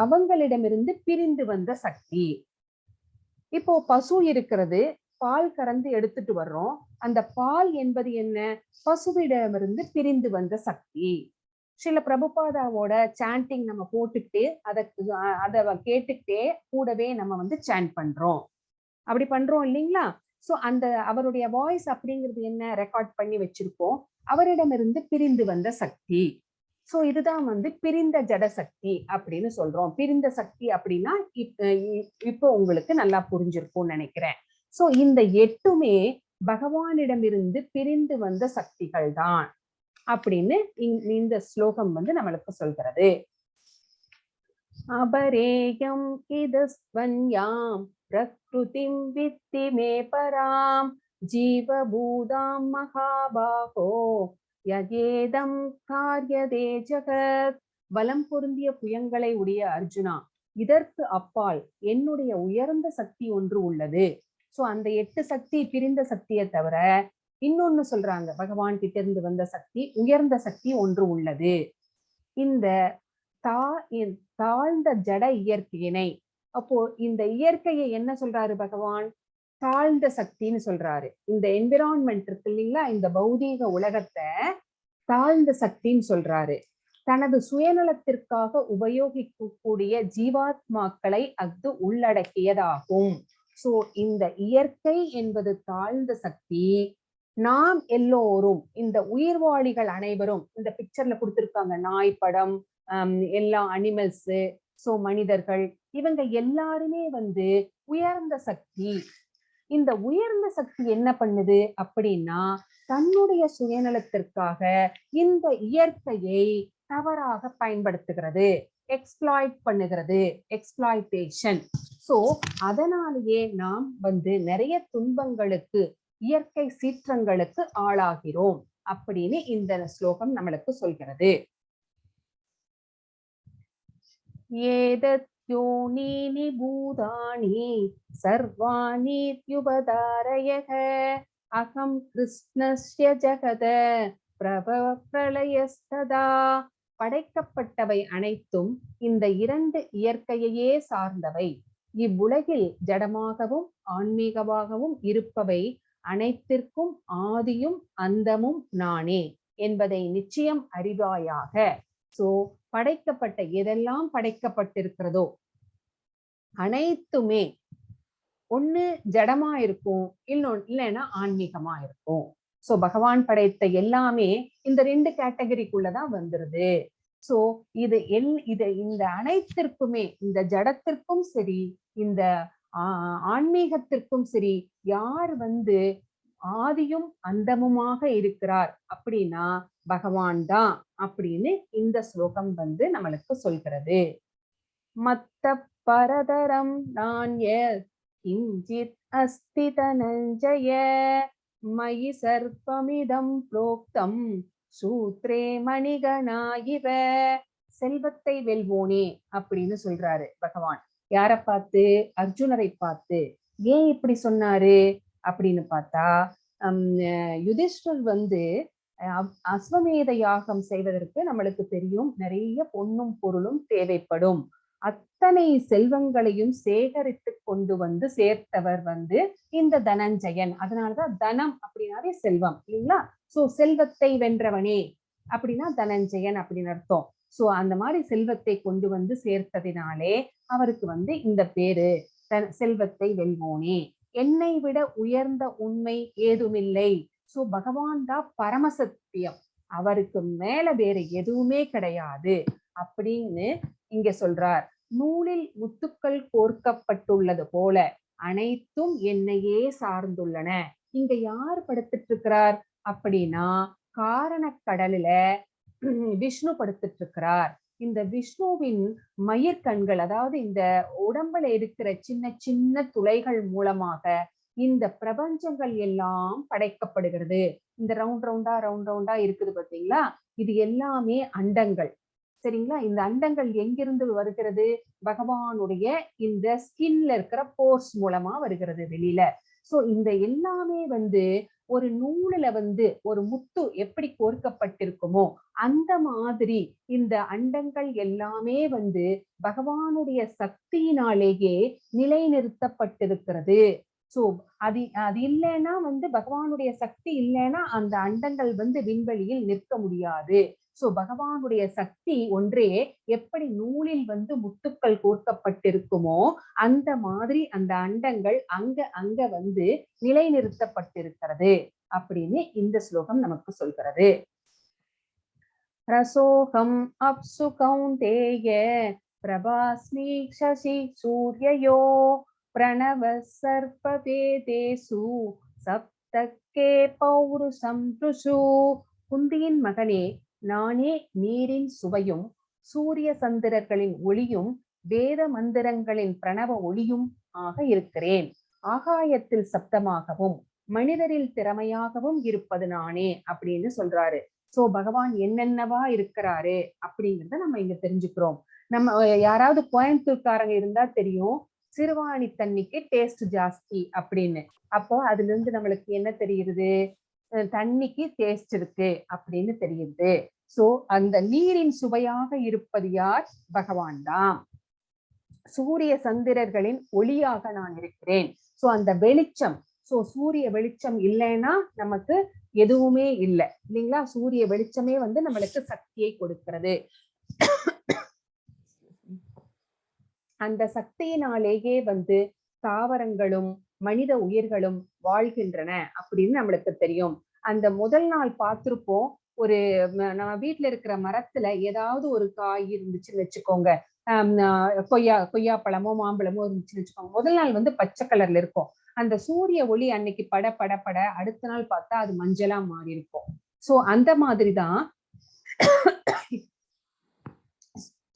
அவங்களிடமிருந்து பிரிந்து வந்த சக்தி. இப்போ பசு இருக்கிறது, பால் கறந்து எடுத்துட்டு வர்றோம். அந்த பால் என்பது என்ன? பசுவிடமிருந்து பிரிந்து வந்த சக்தி. ஸ்ரீல பிரபுபாதாவோட சாண்டிங் நம்ம போட்டுக்கிட்டு அதை கேட்டுக்கிட்டே கூடவே நம்ம சாண்ட் பண்றோம். அப்படி பண்றோம் இல்லைங்களா? சோ அந்த அவருடைய வாய்ஸ் அப்படிங்கிறது என்ன? ரெக்கார்ட் பண்ணி வச்சிருக்கோம். அவரிடமிருந்து பிரிந்து வந்த சக்தி. சோ இதுதான் பிரிந்த ஜட சக்தி அப்படின்னு சொல்றோம். பிரிந்த சக்தி அப்படின்னா இப்போ உங்களுக்கு நல்லா புரிஞ்சிருக்கும்னு நினைக்கிறேன். சோ இந்த 8மே பகவானிடமிருந்து பிரிந்து வந்த சக்திகள் தான் அப்படின்னு இந்த ஸ்லோகம் நம்மளுக்கு சொல்கிறது. அபரேயம் இதஸ்வன்யாம் பிரக்ருதிம் வித்தி மே பராம் ஜீவபூதாம் மகாபாகோ யகேதம் காரியதே ஜகத். பலம் பொருந்திய புயங்களை உடைய அர்ஜுனா, இதற்கு அப்பால் என்னுடைய உயர்ந்த சக்தி ஒன்று உள்ளது. சோ அந்த 8 சக்தி பிரிந்த சக்தியை தவிர இன்னொன்னு சொல்றாங்க, பகவான் கிட்ட இருந்து வந்த சக்தி, உயர்ந்த சக்தி ஒன்று உள்ளது. இந்த தாழ்ந்த ஜட இயற்கையினை, அப்போ இந்த இயற்கையை என்ன சொல்றாரு பகவான்? தாழ்ந்த சக்தின்னு சொல்றாரு. இந்த என்விரான்மெண்ட் இருக்கு இல்லைங்களா, இந்த பௌதீக உலகத்தை தாழ்ந்த சக்தின்னு சொல்றாரு. தனது சுயநலத்திற்காக உபயோகிக்கக்கூடிய ஜீவாத்மாக்களை அது உள்ளடக்கியதாகும். சோ இந்த இயற்கை என்பது தாழ்ந்த சக்தி. நாம் எல்லோரும், இந்த உயிர்வாளிகள் அனைவரும், இந்த பிக்சர்ல கொடுத்திருக்காங்க நாய் படம், எல்லா அனிமல்ஸ், சோ மனிதர்கள், இவங்க எல்லாருமே உயர்ந்த சக்தி. இந்த உயர்ந்த சக்தி என்ன பண்ணுது அப்படின்னா, தன்னுடைய சுயநலத்திற்காக இந்த இயற்கையை தவறாக பயன்படுத்துகிறது, எக்ஸ்ப்ளாய்ட் பண்ணுகிறது, எக்ஸ்ப்ளாய்டேஷன். சோ அதனாலேயே நாம் நிறைய துன்பங்களுக்கு, இயற்கை சீற்றங்களுக்கு ஆளாகிறோம் அப்படின்னு இந்த ஸ்லோகம் நம்மளுக்கு சொல்கிறது. ஏதத் யோனீனி பூதானி சர்வாணி த்யுபதாரயக அகம் கிருஷ்ணஸ்ய ஜகத பிரளயஸ்ததா. படைக்கப்பட்டவை அனைத்தும் இந்த இரண்டு இயற்கையையே சார்ந்தவை. இவ்வுலகில் ஜடமாகவும் ஆன்மீகமாகவும் இருப்பவை அனைத்திற்கும் ஆதியும் அந்தமும் நானே என்பதை நிச்சயம் அறிவாயாக. சோ படைக்கப்பட்ட எதெல்லாம் படைக்கப்பட்டிருக்கிறதோ அனைத்துமே ஒண்ணு ஜடமா இருக்கும், இல்லைன்னா ஆன்மீகமா இருக்கும். சோ பகவான் படைத்த எல்லாமே இந்த ரெண்டு கேட்டகரிக்குள்ளதான் வந்துருது. சோ இந்த அனைத்திற்குமே, இந்த ஜடத்திற்கும் சரி இந்த ஆன்மீகத்திற்கும் சரி, யார் ஆதியும் அந்தமுமாக இருக்கிறார் அப்படின்னா பகவான் தான் அப்படின்னு இந்த ஸ்லோகம் நம்மளுக்கு சொல்கிறது. மத்த பரதரம் நான் கிஞ்சித் அஸ்தி தனஞ்சய மயி சர்ப்பமிதம் புரோக்தம் சூத்ரே மணிகணாயிவ. செல்வத்தை வெல்வோனே அப்படின்னு சொல்றாரு பகவான். யாரை பார்த்து? அர்ஜுனரை பார்த்து. ஏன் இப்படி சொன்னாரு அப்படின்னு பார்த்தா, யுதிஷ்டர் அஸ்வமேத யாகம் செய்வதற்கு நம்மளுக்கு தெரியும் நிறைய பொன்னும் பொருளும் தேவைப்படும். அத்தனை செல்வங்களையும் சேகரித்து கொண்டு சேர்த்தவர் இந்த தனஞ்சயன். அதனாலதான் தனம் அப்படின்னாவே செல்வம் இல்லைங்களா? சோ செல்வத்தை வென்றவனே அப்படின்னா தனஞ்சயன் அப்படின்னு அர்த்தம். சோ அந்த மாதிரி செல்வத்தை கொண்டு சேர்த்ததினாலே அவருக்கு இந்த பேரு செல்வத்தை வெல்வோனே. என்னை விட உயர்ந்த உண்மை ஏதுமில்லை. சோ பகவான் தான் பரமசத்தியம், அவருக்கு மேல வேற எதுவுமே கிடையாது அப்படின்னு இங்க சொல்றார். நூலில் முத்துக்கள் கோர்க்கப்பட்டுள்ளது போல அனைத்தும் என்னையே சார்ந்துள்ளன. இங்க யார் படுத்துட்டு இருக்கிறார் அப்படின்னா காரண கடலுல விஷ்ணு படுத்துட்டு இருக்கிறார். இந்த விஷ்ணுவின் மயிர்கண்கள், அதாவது இந்த உடம்புல இருக்கிற சின்ன சின்ன துளைகள் மூலமாக இந்த பிரபஞ்சங்கள் எல்லாம் படைக்கப்படுகிறது. இந்த ரவுண்ட் ரவுண்டா இருக்குது பாத்தீங்களா? இது எல்லாமே அண்டங்கள். சரிங்களா? இந்த அண்டங்கள் எங்கிருந்து வருகிறது? பகவானுடைய இந்த ஸ்கின்ல இருக்கிற போர்ஸ் மூலமா வருகிறது வெளியில. சோ இந்த எல்லாமே ஒரு நூலுல ஒரு முத்து எப்படி கோர்க்கப்பட்டிருக்குமோ அந்த மாதிரி இந்த அண்டங்கள் எல்லாமே பகவானுடைய சக்தியினாலேயே நிலைநிறுத்தப்பட்டிருக்கிறது. சோ அது இல்லைன்னா பகவானுடைய சக்தி இல்லைன்னா அந்த அண்டங்கள் விண்வெளியில் நிற்க முடியாது. சோ பகவானுடைய சக்தி ஒன்றே எப்படி நூலில் முத்துக்கள் கோர்க்கப்பட்டிருக்குமோ அந்த மாதிரி அந்த அண்டங்கள் அங்க நிலைநிறுத்தப்பட்டிருக்கிறது அப்படின்னு இந்த ஸ்லோகம் நமக்கு சொல்கிறது. ரசோகம் அப்சு கௌந்தேய பிரபாஸ்மி சசி சூர்யயோ பிரணவ சர்பவேதேசு சப்தக்கே பௌருஷம் ருஷு. குந்தியின் மகனே, நானே நீரின் சுவையும் சூரிய சந்திரர்களின் ஒளியும் வேத மந்திரங்களின் பிரணவ ஒளியும் ஆக இருக்கிறேன். ஆகாயத்தில் சப்தமாகவும் மனிதரில் திறமையாகவும் இருப்பது நானே அப்படின்னு சொல்றாரு. சோ பகவான் என்னென்னவா இருக்கிறாரு அப்படிங்கிறத நம்ம இங்க தெரிஞ்சுக்கிறோம். நம்ம யாராவது கோயம்புத்தூர்காரங்க இருந்தா தெரியும், சிறுவாணி தண்ணிக்கு டேஸ்ட் ஜாஸ்தி அப்படின்னு. அப்போ அதுல இருந்து நம்மளுக்கு என்ன தெரியுது? தண்ணிக்கு டேஸ்ட் இருக்கு அப்படின்னு தெரியுது. சோ அந்த நீரின் சுவையாக இருப்பது யார்? பகவான் தான். சூரிய சந்திரர்களின் ஒளியாக நான் இருக்கிறேன். சோ அந்த வெளிச்சம், சோ சூரிய வெளிச்சம் இல்லைன்னா நமக்கு எதுவுமே இல்லை இல்லைங்களா? சூரிய வெளிச்சமே நம்மளுக்கு சக்தியை கொடுக்கிறது. அந்த சக்தியினாலேயே தாவரங்களும் மனித உயிர்களும் வாழ்கின்றன அப்படின்னு நம்மளுக்கு தெரியும். அந்த முதல் நாள் பார்த்திருப்போம், ஒரு நம்ம வீட்டுல இருக்கிற மரத்துல ஏதாவது ஒரு காய் இருந்துச்சுன்னு வச்சுக்கோங்க, கொய்யா பழமோ மாம்பழமோ இருந்துச்சுன்னு வச்சுக்கோங்க. முதல் நாள் பச்சை கலர்ல இருக்கும். அந்த சூரிய ஒளி அன்னைக்கு பட பட பட அடுத்த நாள் பார்த்தா அது மஞ்சளா மாறி இருக்கும். சோ அந்த மாதிரிதான்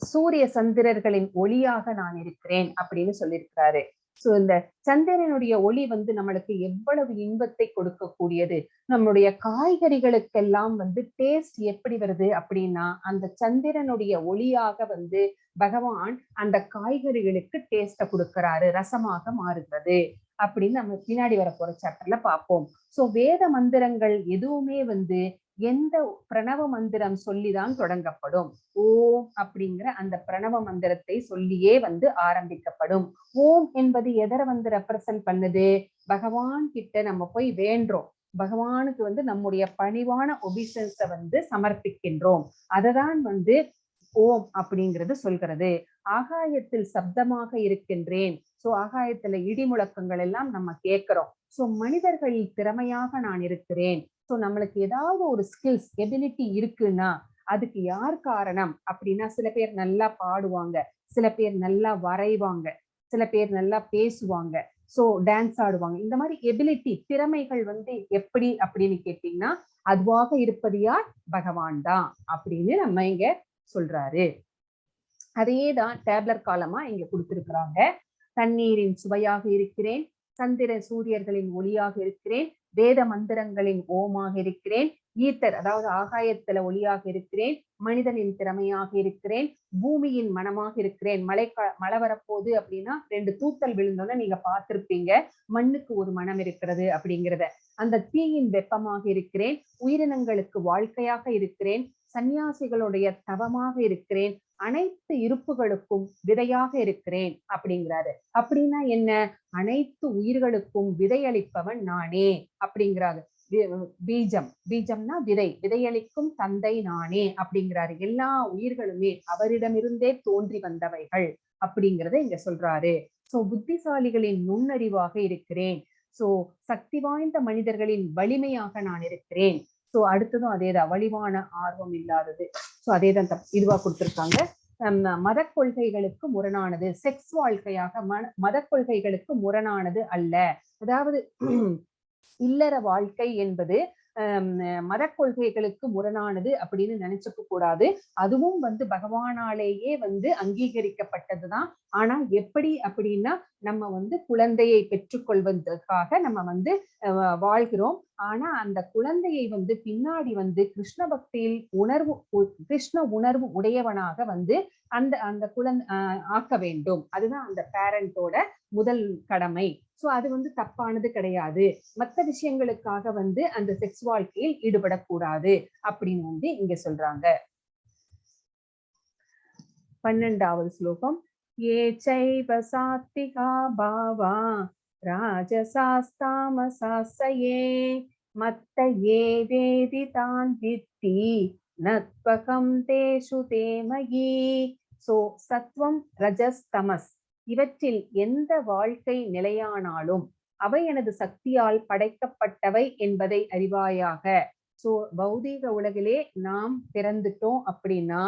சூரிய சந்திரர்களின் ஒளியாக நான் இருக்கிறேன் அப்படின்னு சொல்லியிருக்கிறாரு. சோ இந்த சந்திரனுடைய ஒளி நம்மளுக்கு எவ்வளவு இன்பத்தை கொடுக்கக்கூடியது. நம்முடைய காய்கறிகளுக்கெல்லாம் டேஸ்ட் எப்படி வருது அப்படின்னா அந்த சந்திரனுடைய ஒளியாக பகவான் அந்த காய்கறிகளுக்கு டேஸ்ட கொடுக்கிறாரு, ரசமாக மாறுகிறது அப்படின்னு நம்ம பின்னாடி வர போற சாப்டர்ல பார்ப்போம். சோ வேத மந்திரங்கள் எதுவுமே எந்த பிரணவ மந்திரம் சொல்லிதான் தொடங்கப்படும்? ஓம் அப்படிங்கிற அந்த பிரணவ மந்திரத்தை சொல்லியே வந்து ஆரம்பிக்கப்படும். ஓம் என்பது எதரை வந்து ரெப்ரசன்ட் பண்ணுது? பகவான் கிட்ட நம்ம போய் வேண்டுறோம், பகவானுக்கு வந்து நம்முடைய பணிவான ஒபிசன்ஸை வந்து சமர்ப்பிக்கின்றோம். அததான் வந்து ஓம் அப்படிங்கிறது சொல்கிறது. ஆகாயத்தில் சப்தமாக இருக்கின்றேன். சோ ஆகாயத்துல இடி முழக்கங்கள் எல்லாம் நம்ம கேட்கிறோம். சோ மனிதர்களில் திறமையாக நான் இருக்கிறேன். சோ நம்மளுக்கு ஏதாவது ஒரு ஸ்கில்ஸ் எபிலிட்டி இருக்குன்னா அதுக்கு யார் காரணம் அப்படின்னா, சில பேர் நல்லா பாடுவாங்க, சில பேர் நல்லா வரைவாங்க, சில பேர் நல்லா பேசுவாங்க, சோ டான்ஸ் ஆடுவாங்க. இந்த மாதிரி எபிலிட்டி திறமைகள் வந்து எப்படி அப்படின்னு கேட்டீங்கன்னா, அதுவாக இருப்பது யார்? பகவான் தான் அப்படின்னு நம்ம இங்க சொல்றாரு. அதேதான் டேப்லர் காலமா இங்க கொடுத்திருக்கிறாங்க. தண்ணீரின் சுவையாக இருக்கிறேன், சந்திர சூரியர்களின் ஒளியாக இருக்கிறேன், வேத மந்திரங்களின் ஓமாக இருக்கிறேன், ஈத்தர் அதாவது ஆகாயத்துல ஒளியாக இருக்கிறேன், மனிதனின் திறமையாக இருக்கிறேன், பூமியின் மனமாக இருக்கிறேன். மழை வரப்போகுது அப்படின்னா 2 தூத்தல் விழுந்தோன்னு நீங்க பார்த்திருப்பீங்க, மண்ணுக்கு ஒரு மனம் இருக்கிறது அப்படிங்கிறத. அந்த தீயின் வெப்பமாக இருக்கிறேன், உயிரினங்களுக்கு வாழ்க்கையாக இருக்கிறேன், சன்னியாசிகளுடைய தவமாக இருக்கிறேன், அனைத்து இருப்புகளுக்கும் விதையாக இருக்கிறேன் அப்படிங்கிறாரு. அப்படின்னா என்ன? அனைத்து உயிர்களுக்கும் விதையளிப்பவன் நானே அப்படிங்கிறாரு. பீஜம், பீஜம்னா விதை, விதையளிக்கும் தந்தை நானே அப்படிங்கிறாரு. எல்லா உயிர்களுமே அவரிடமிருந்தே தோன்றி வந்தவைகள் அப்படிங்கிறத இங்க சொல்றாரு. சோ புத்திசாலிகளின் நுண்ணறிவாக இருக்கிறேன். சோ சக்தி வாய்ந்த மனிதர்களின் வலிமையாக நான் இருக்கிறேன். சோ அடுத்ததும் அதேதான், வலிவான ஆர்வம் இல்லாதது. சோ அதேதான் இதுவா கொடுத்திருக்காங்க. மத கொள்கைகளுக்கு முரணானது, செக்ஸ் வாழ்க்கையாக மத கொள்கைகளுக்கு முரணானது அல்ல. அதாவது இல்லற வாழ்க்கை என்பது மத கொள்கைகளுக்கு முரணானது அப்படின்னு நினைச்சுக்க கூடாது. அதுவும் வந்து பகவானாலேயே வந்து அங்கீகரிக்கப்பட்டதுதான். ஆனா எப்படி அப்படின்னா, நம்ம வந்து குழந்தையை பெற்றுக்கொள்வதற்காக நம்ம வந்து வாழ்கிறோம். ஆனா அந்த குழந்தையை வந்து பின்னாடி வந்து கிருஷ்ண பக்தியில் கிருஷ்ண உணர்வு உடையவனாக வந்து அந்த குழந்தை ஆக்க வேண்டும். அதுதான் அந்த பேரண்டோட முதல் கடமை. சோ அது வந்து தப்பானது கிடையாது. மற்ற விஷயங்களுக்காக வந்து அந்த செக்ஸ் வாழ்க்கையில் ஈடுபடக்கூடாது அப்படின்னு வந்து இங்க சொல்றாங்க. 12வது ஸ்லோகம். ஏ சைவ சாத்விகா பாவா ராஜசாஸ்தாமசாசயே மத்த ஏ வேதி தான் வித்தி நத்வகம் தேஷு தேமயி. சோ சத்வம், ரஜஸ், தமஸ் இவற்றில் எந்த வாழ்க்கை நிலையானாலும் அவை எனது சக்தியால் படைக்கப்பட்டவை என்பதை அறிவாயாக. சோ பௌதீக உலகிலே நாம் பிறந்துட்டோம் அப்படின்னா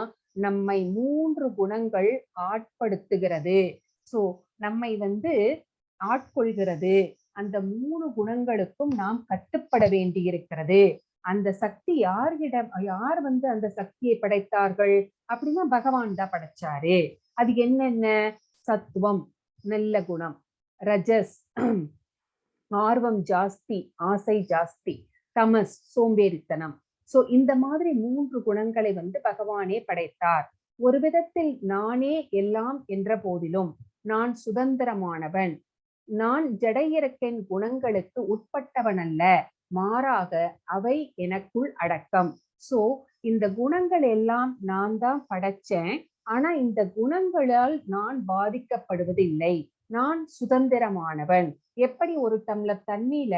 நம்மை 3 குணங்கள் ஆட்படுத்துகிறது. சோ நம்மை வந்து ஆட்கொள்கிறது. அந்த 3 குணங்களுக்கும் நாம் கட்டுப்பட வேண்டி இருக்கிறது. அந்த சக்தி யார் வந்து அந்த சக்தியை படைத்தார்கள் அப்படின்னா பகவான் தான் படைச்சாரு. அது என்னென்ன? சத்துவம், நல்ல குணம்; ரஜஸ், ஆர்வம் ஜாஸ்தி, ஆசை ஜாஸ்தி; தமஸ், சோம்பேறித்தனம். சோ இந்த மாதிரி 3 குணங்களை வந்து பகவானே படைத்தார். ஒரு விதத்தில் நானே எல்லாம் என்ற போதிலும் நான் சுதந்திரமானவன். நான் ஜடையிறக்கின் குணங்களுக்கு உட்பட்டவன் அல்ல, மாறாக அவை எனக்குள் அடக்கம். சோ இந்த குணங்கள் எல்லாம் நான் தான் படைச்சேன். ஆனா இந்த குணங்களால் நான் பாதிக்கப்படுவதில்லை. நான் சுதந்திரமானவன். எப்படி ஒரு டம்ளர் தண்ணியில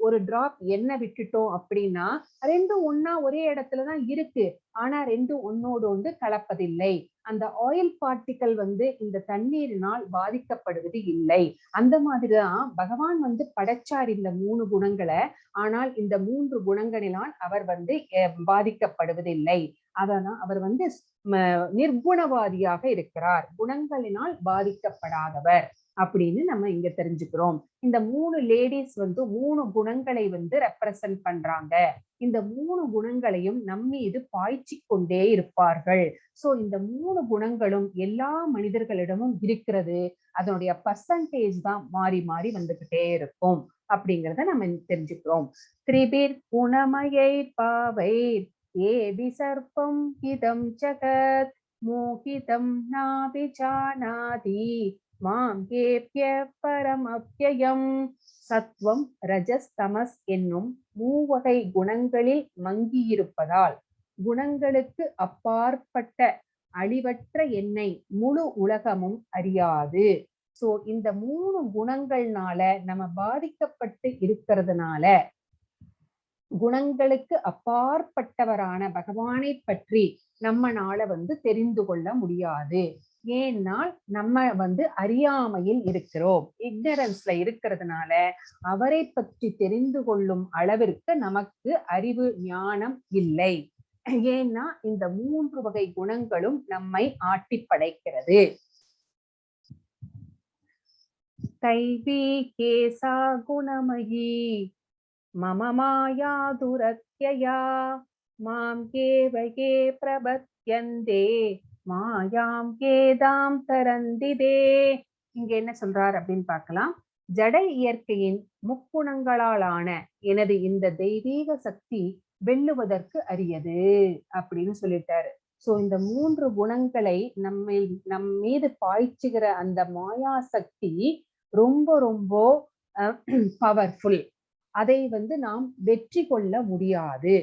ஒரு டிராப் எண்ணெய் விட்டுட்டோம் அப்படின்னா 2 ஒண்ணா ஒரே இடத்துலதான் இருக்கு, ஆனா 2 ஒன்னோடு ஒன்று கலப்பதில்லை. அந்த ஆயில் பார்ட்டிக்கல் வந்து இந்த தண்ணீரினால் பாதிக்கப்படுவது இல்லை. அந்த மாதிரிதான் பகவான் வந்து படைச்சார் இந்த 3 குணங்களை. ஆனால் இந்த 3 குணங்களினால் அவர் வந்து பாதிக்கப்படுவதில்லை. அதனால் அவர் வந்து நிர்குணவாதியாக இருக்கிறார், குணங்களினால் பாதிக்கப்படாதவர் அப்படின்னு நம்ம இங்க தெரிஞ்சுக்கிறோம். இந்த 3 லேடிஸ் வந்து 3 குணங்களை வந்து ரெப்ரசன்ட் பண்றாங்க. இந்த 3 குணங்களையும் நம்மீது பாய்ச்சி கொண்டே இருப்பார்கள். சோ இந்த 3 குணங்களும் எல்லா மனிதர்களிடமும் இருக்கிறது. அதனுடைய பர்சன்டேஜ் தான் மாறி மாறி வந்துகிட்டே இருக்கும் அப்படிங்கிறத நம்ம தெரிஞ்சுக்கிறோம். திரிபிர் குணமயை பாவை ஏபி சர்ப்பம் இதம் ஜகத் மோகிதம் நாபி ஜானாதி மாம் கேப்ய பரமப்யயம். சத்வம் ரஜஸ் தமஸ் என்னும் மூவகை குணங்களில் மங்கியிருப்பதால் குணங்களுக்கு அப்பாற்பட்ட அழிவற்ற என்னை முழு உலகமும் அறியாது. சோ இந்த 3 குணங்கள்னால நம்ம பாதிக்கப்பட்டு இருக்கிறதுனால குணங்களுக்கு அப்பாற்பட்டவரான பகவானை பற்றி நம்மனால தெரிந்து கொள்ள முடியாது. ஏன்னா நம்ம அறியாமையில் இருக்கிறோம், இக்னரன்ஸ்ல இருக்கிறதுனால அவரை பற்றி தெரிந்து கொள்ளும் அளவிற்கு நமக்கு அறிவு ஞானம் இல்லை. ஏன்னா இந்த 3 வகை குணங்களும் நம்மை ஆட்டி படைக்கிறது. தைவி கேசா குணமயி மம மாயா துரத்யயா மாம் கேவகே பிரபத்யந்தே மாயாம் கேதாம் தரந்திதே. இங்க என்ன சொல்றார் அப்படின்னு பார்க்கலாம். ஜட இயற்கையின் முக்குணங்களாலான எனது இந்த தெய்வீக சக்தி வெல்லுவதற்கு அரியது அப்படின்னு சொல்லிட்டாரு. சோ இந்த 3 குணங்களை நம் மீது பாய்ச்சுகிற அந்த மாயா சக்தி ரொம்ப ரொம்ப பவர்ஃபுல். அதை நாம் வெற்றி கொள்ள முடியாது.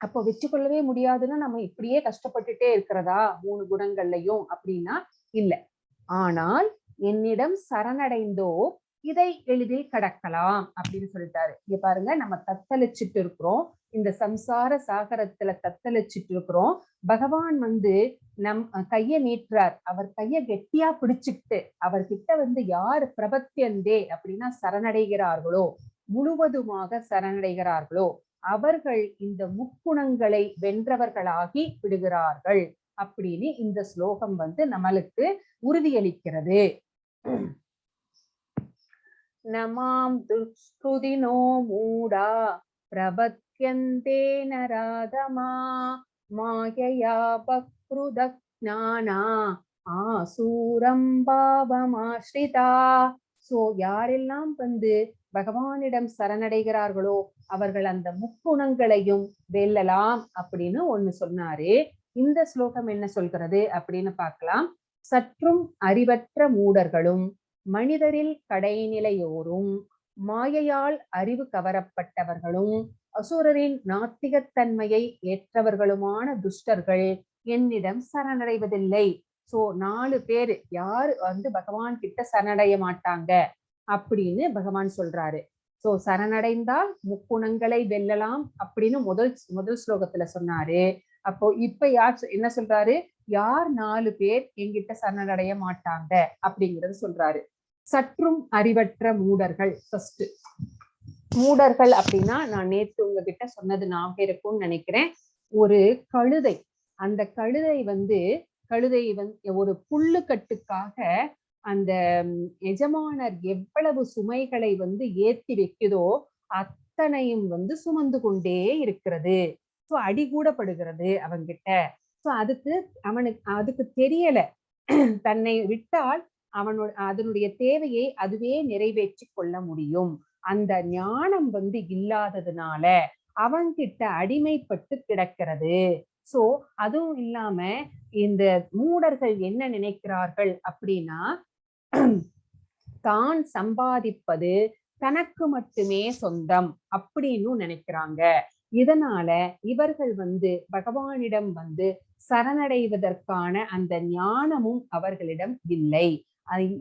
அப்போ வெற்றி கொள்ளவே முடியாதுன்னா நம்ம இப்படியே கஷ்டப்பட்டுட்டே இருக்கிறதா 3 குணங்கள்லையும் அப்படின்னா இல்ல. ஆனால் என்னிடம் சரணடைந்தோ இதை எளிதில் கடக்கலாம் அப்படின்னு சொல்லிட்டாரு. இங்க பாருங்க, நம்ம தத்தளிச்சுட்டு இருக்கிறோம், இந்த சம்சார சாகரத்துல தத்தளிச்சுட்டு இருக்கிறோம். பகவான் நம் கைய நீட்டுறார். அவர் கைய கெட்டியா பிடிச்சுக்கிட்டு அவர்கிட்ட யார் பிரபத்தியந்தே அப்படின்னா சரணடைகிறார்களோ, முழுவதுமாக சரணடைகிறார்களோ அவர்கள் இந்த முக்குணங்களை வென்றவர்களாகி விடுகிறார்கள் அப்படின்னு இந்த ஸ்லோகம் நம்மளுக்கு உறுதியளிக்கிறது. நமாம் துஷ்கிருதினோ மூடா பிரபத்யந்தே நராதமா மாயயா பக்ருதக்ஞானா ஆசூரம் பாவமாஸ்ரிதா. சோ யாரெல்லாம் பகவானிடம் சரணடைகிறார்களோ அவர்கள் அந்த முக்குணங்களையும் வெல்லலாம் அப்படின்னு ஒண்ணு சொன்னாரு. இந்த ஸ்லோகம் என்ன சொல்கிறது அப்படின்னு பார்க்கலாம். சற்றும் அறிவற்ற மூடர்களும் மனிதரில் கடைநிலையோரும் மாயையால் அறிவு கவரப்பட்டவர்களும் அசுரரின் நாத்திகத்தன்மையை ஏற்றவர்களுமான துஷ்டர்கள் என்னிடம் சரணடைவதில்லை. சோ 4 பேரு யாரு பகவான் கிட்ட சரணடைய மாட்டாங்க அப்படின்னு பகவான் சொல்றாரு. சோ சரணடைந்தால் முக்குணங்களை வெல்லலாம் அப்படின்னு முதல் ஸ்லோகத்துல சொன்னாரு. அப்போ இப்ப யார் என்ன சொல்றாரு? யார் 4 பேர் என்கிட்ட சரணடைய மாட்டாங்க அப்படிங்கறது சொல்றாரு. சற்றும் அறிவற்ற மூடர்கள். ஃபர்ஸ்ட் மூடர்கள் அப்படின்னா நான் நேற்று உங்ககிட்ட சொன்னது ஞாபகம் இருக்கும்னு நினைக்கிறேன். ஒரு கழுதை, அந்த கழுதை ஒரு புல்லுக்கட்டுக்காக அந்த எஜமானர் எவ்வளவு சுமைகளை ஏத்தி வைக்குதோ அத்தனையும் சுமந்து கொண்டே இருக்கிறது. சோ அடி கூட படுகிறது அவன்கிட்ட. சோ அதுக்கு தெரியல, தன்னை விட்டால் அதனுடைய தேவையை அதுவே நிறைவேற்றி கொள்ள முடியும். அந்த ஞானம் இல்லாததுனால அவன்கிட்ட அடிமைப்பட்டு கிடக்கிறது. சோ அதுவும் இல்லாம இந்த மூடர்கள் என்ன நினைக்கிறார்கள் அப்படின்னா, தான் சம்பாதிப்பது தனக்கு மட்டுமே சொந்தம் அப்படின்னு நினைக்கிறாங்க. இதனால இவர்கள் பகவானிடம் சரணடைவதற்கான அந்த ஞானமும் அவர்களிடம் இல்லை.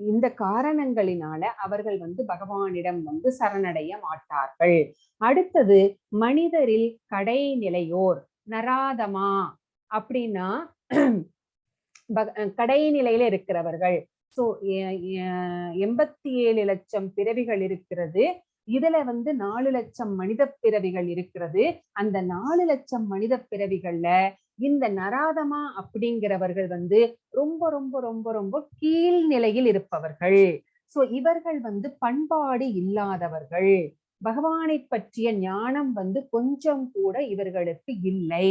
இந்த காரணங்களினால அவர்கள் பகவானிடம் சரணடைய மாட்டார்கள். அடுத்தது மனிதரில் கடைநிலையோர், நராதமா அப்படின்னா கடைநிலையில இருக்கிறவர்கள். சோ 87 லட்சம் பிறவிகள் இருக்கிறது. இதுல 4 லட்சம் மனித பிறவிகள் இருக்கிறது. அந்த 4 லட்சம் மனித பிறவிகள்ல இந்த நராதமா அப்படிங்கிறவர்கள் ரொம்ப ரொம்ப ரொம்ப ரொம்ப கீழ்நிலையில் இருப்பவர்கள். சோ இவர்கள் பண்பாடு இல்லாதவர்கள். பகவானை பற்றிய ஞானம் கொஞ்சம் கூட இவர்களுக்கு இல்லை.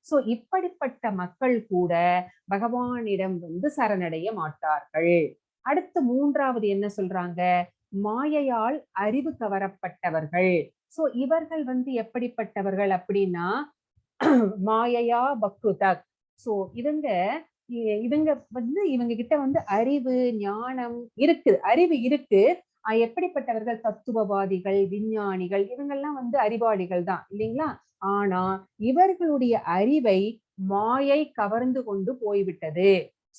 சோ இப்படிப்பட்ட மக்கள் கூட பகவானிடம் சரணடைய மாட்டார்கள். அடுத்து 3வது என்ன சொல்றாங்க? மாயையால் அறிவு கவரப்பட்டவர்கள். சோ இவர்கள் எப்படிப்பட்டவர்கள் அப்படின்னா மாயையா பக்ருதக். சோ இவங்க இவங்க கிட்ட அறிவு ஞானம் இருக்கு, அறிவு இருக்கு. எப்படிப்பட்டவர்கள்? தத்துவவாதிகள், விஞ்ஞானிகள், இவங்கெல்லாம் வந்து அறிவாளிகள் தான் இல்லைங்களா? ஆனா இவர்களுடைய அறிவை மாயை கவர்ந்து கொண்டு போய்விட்டது.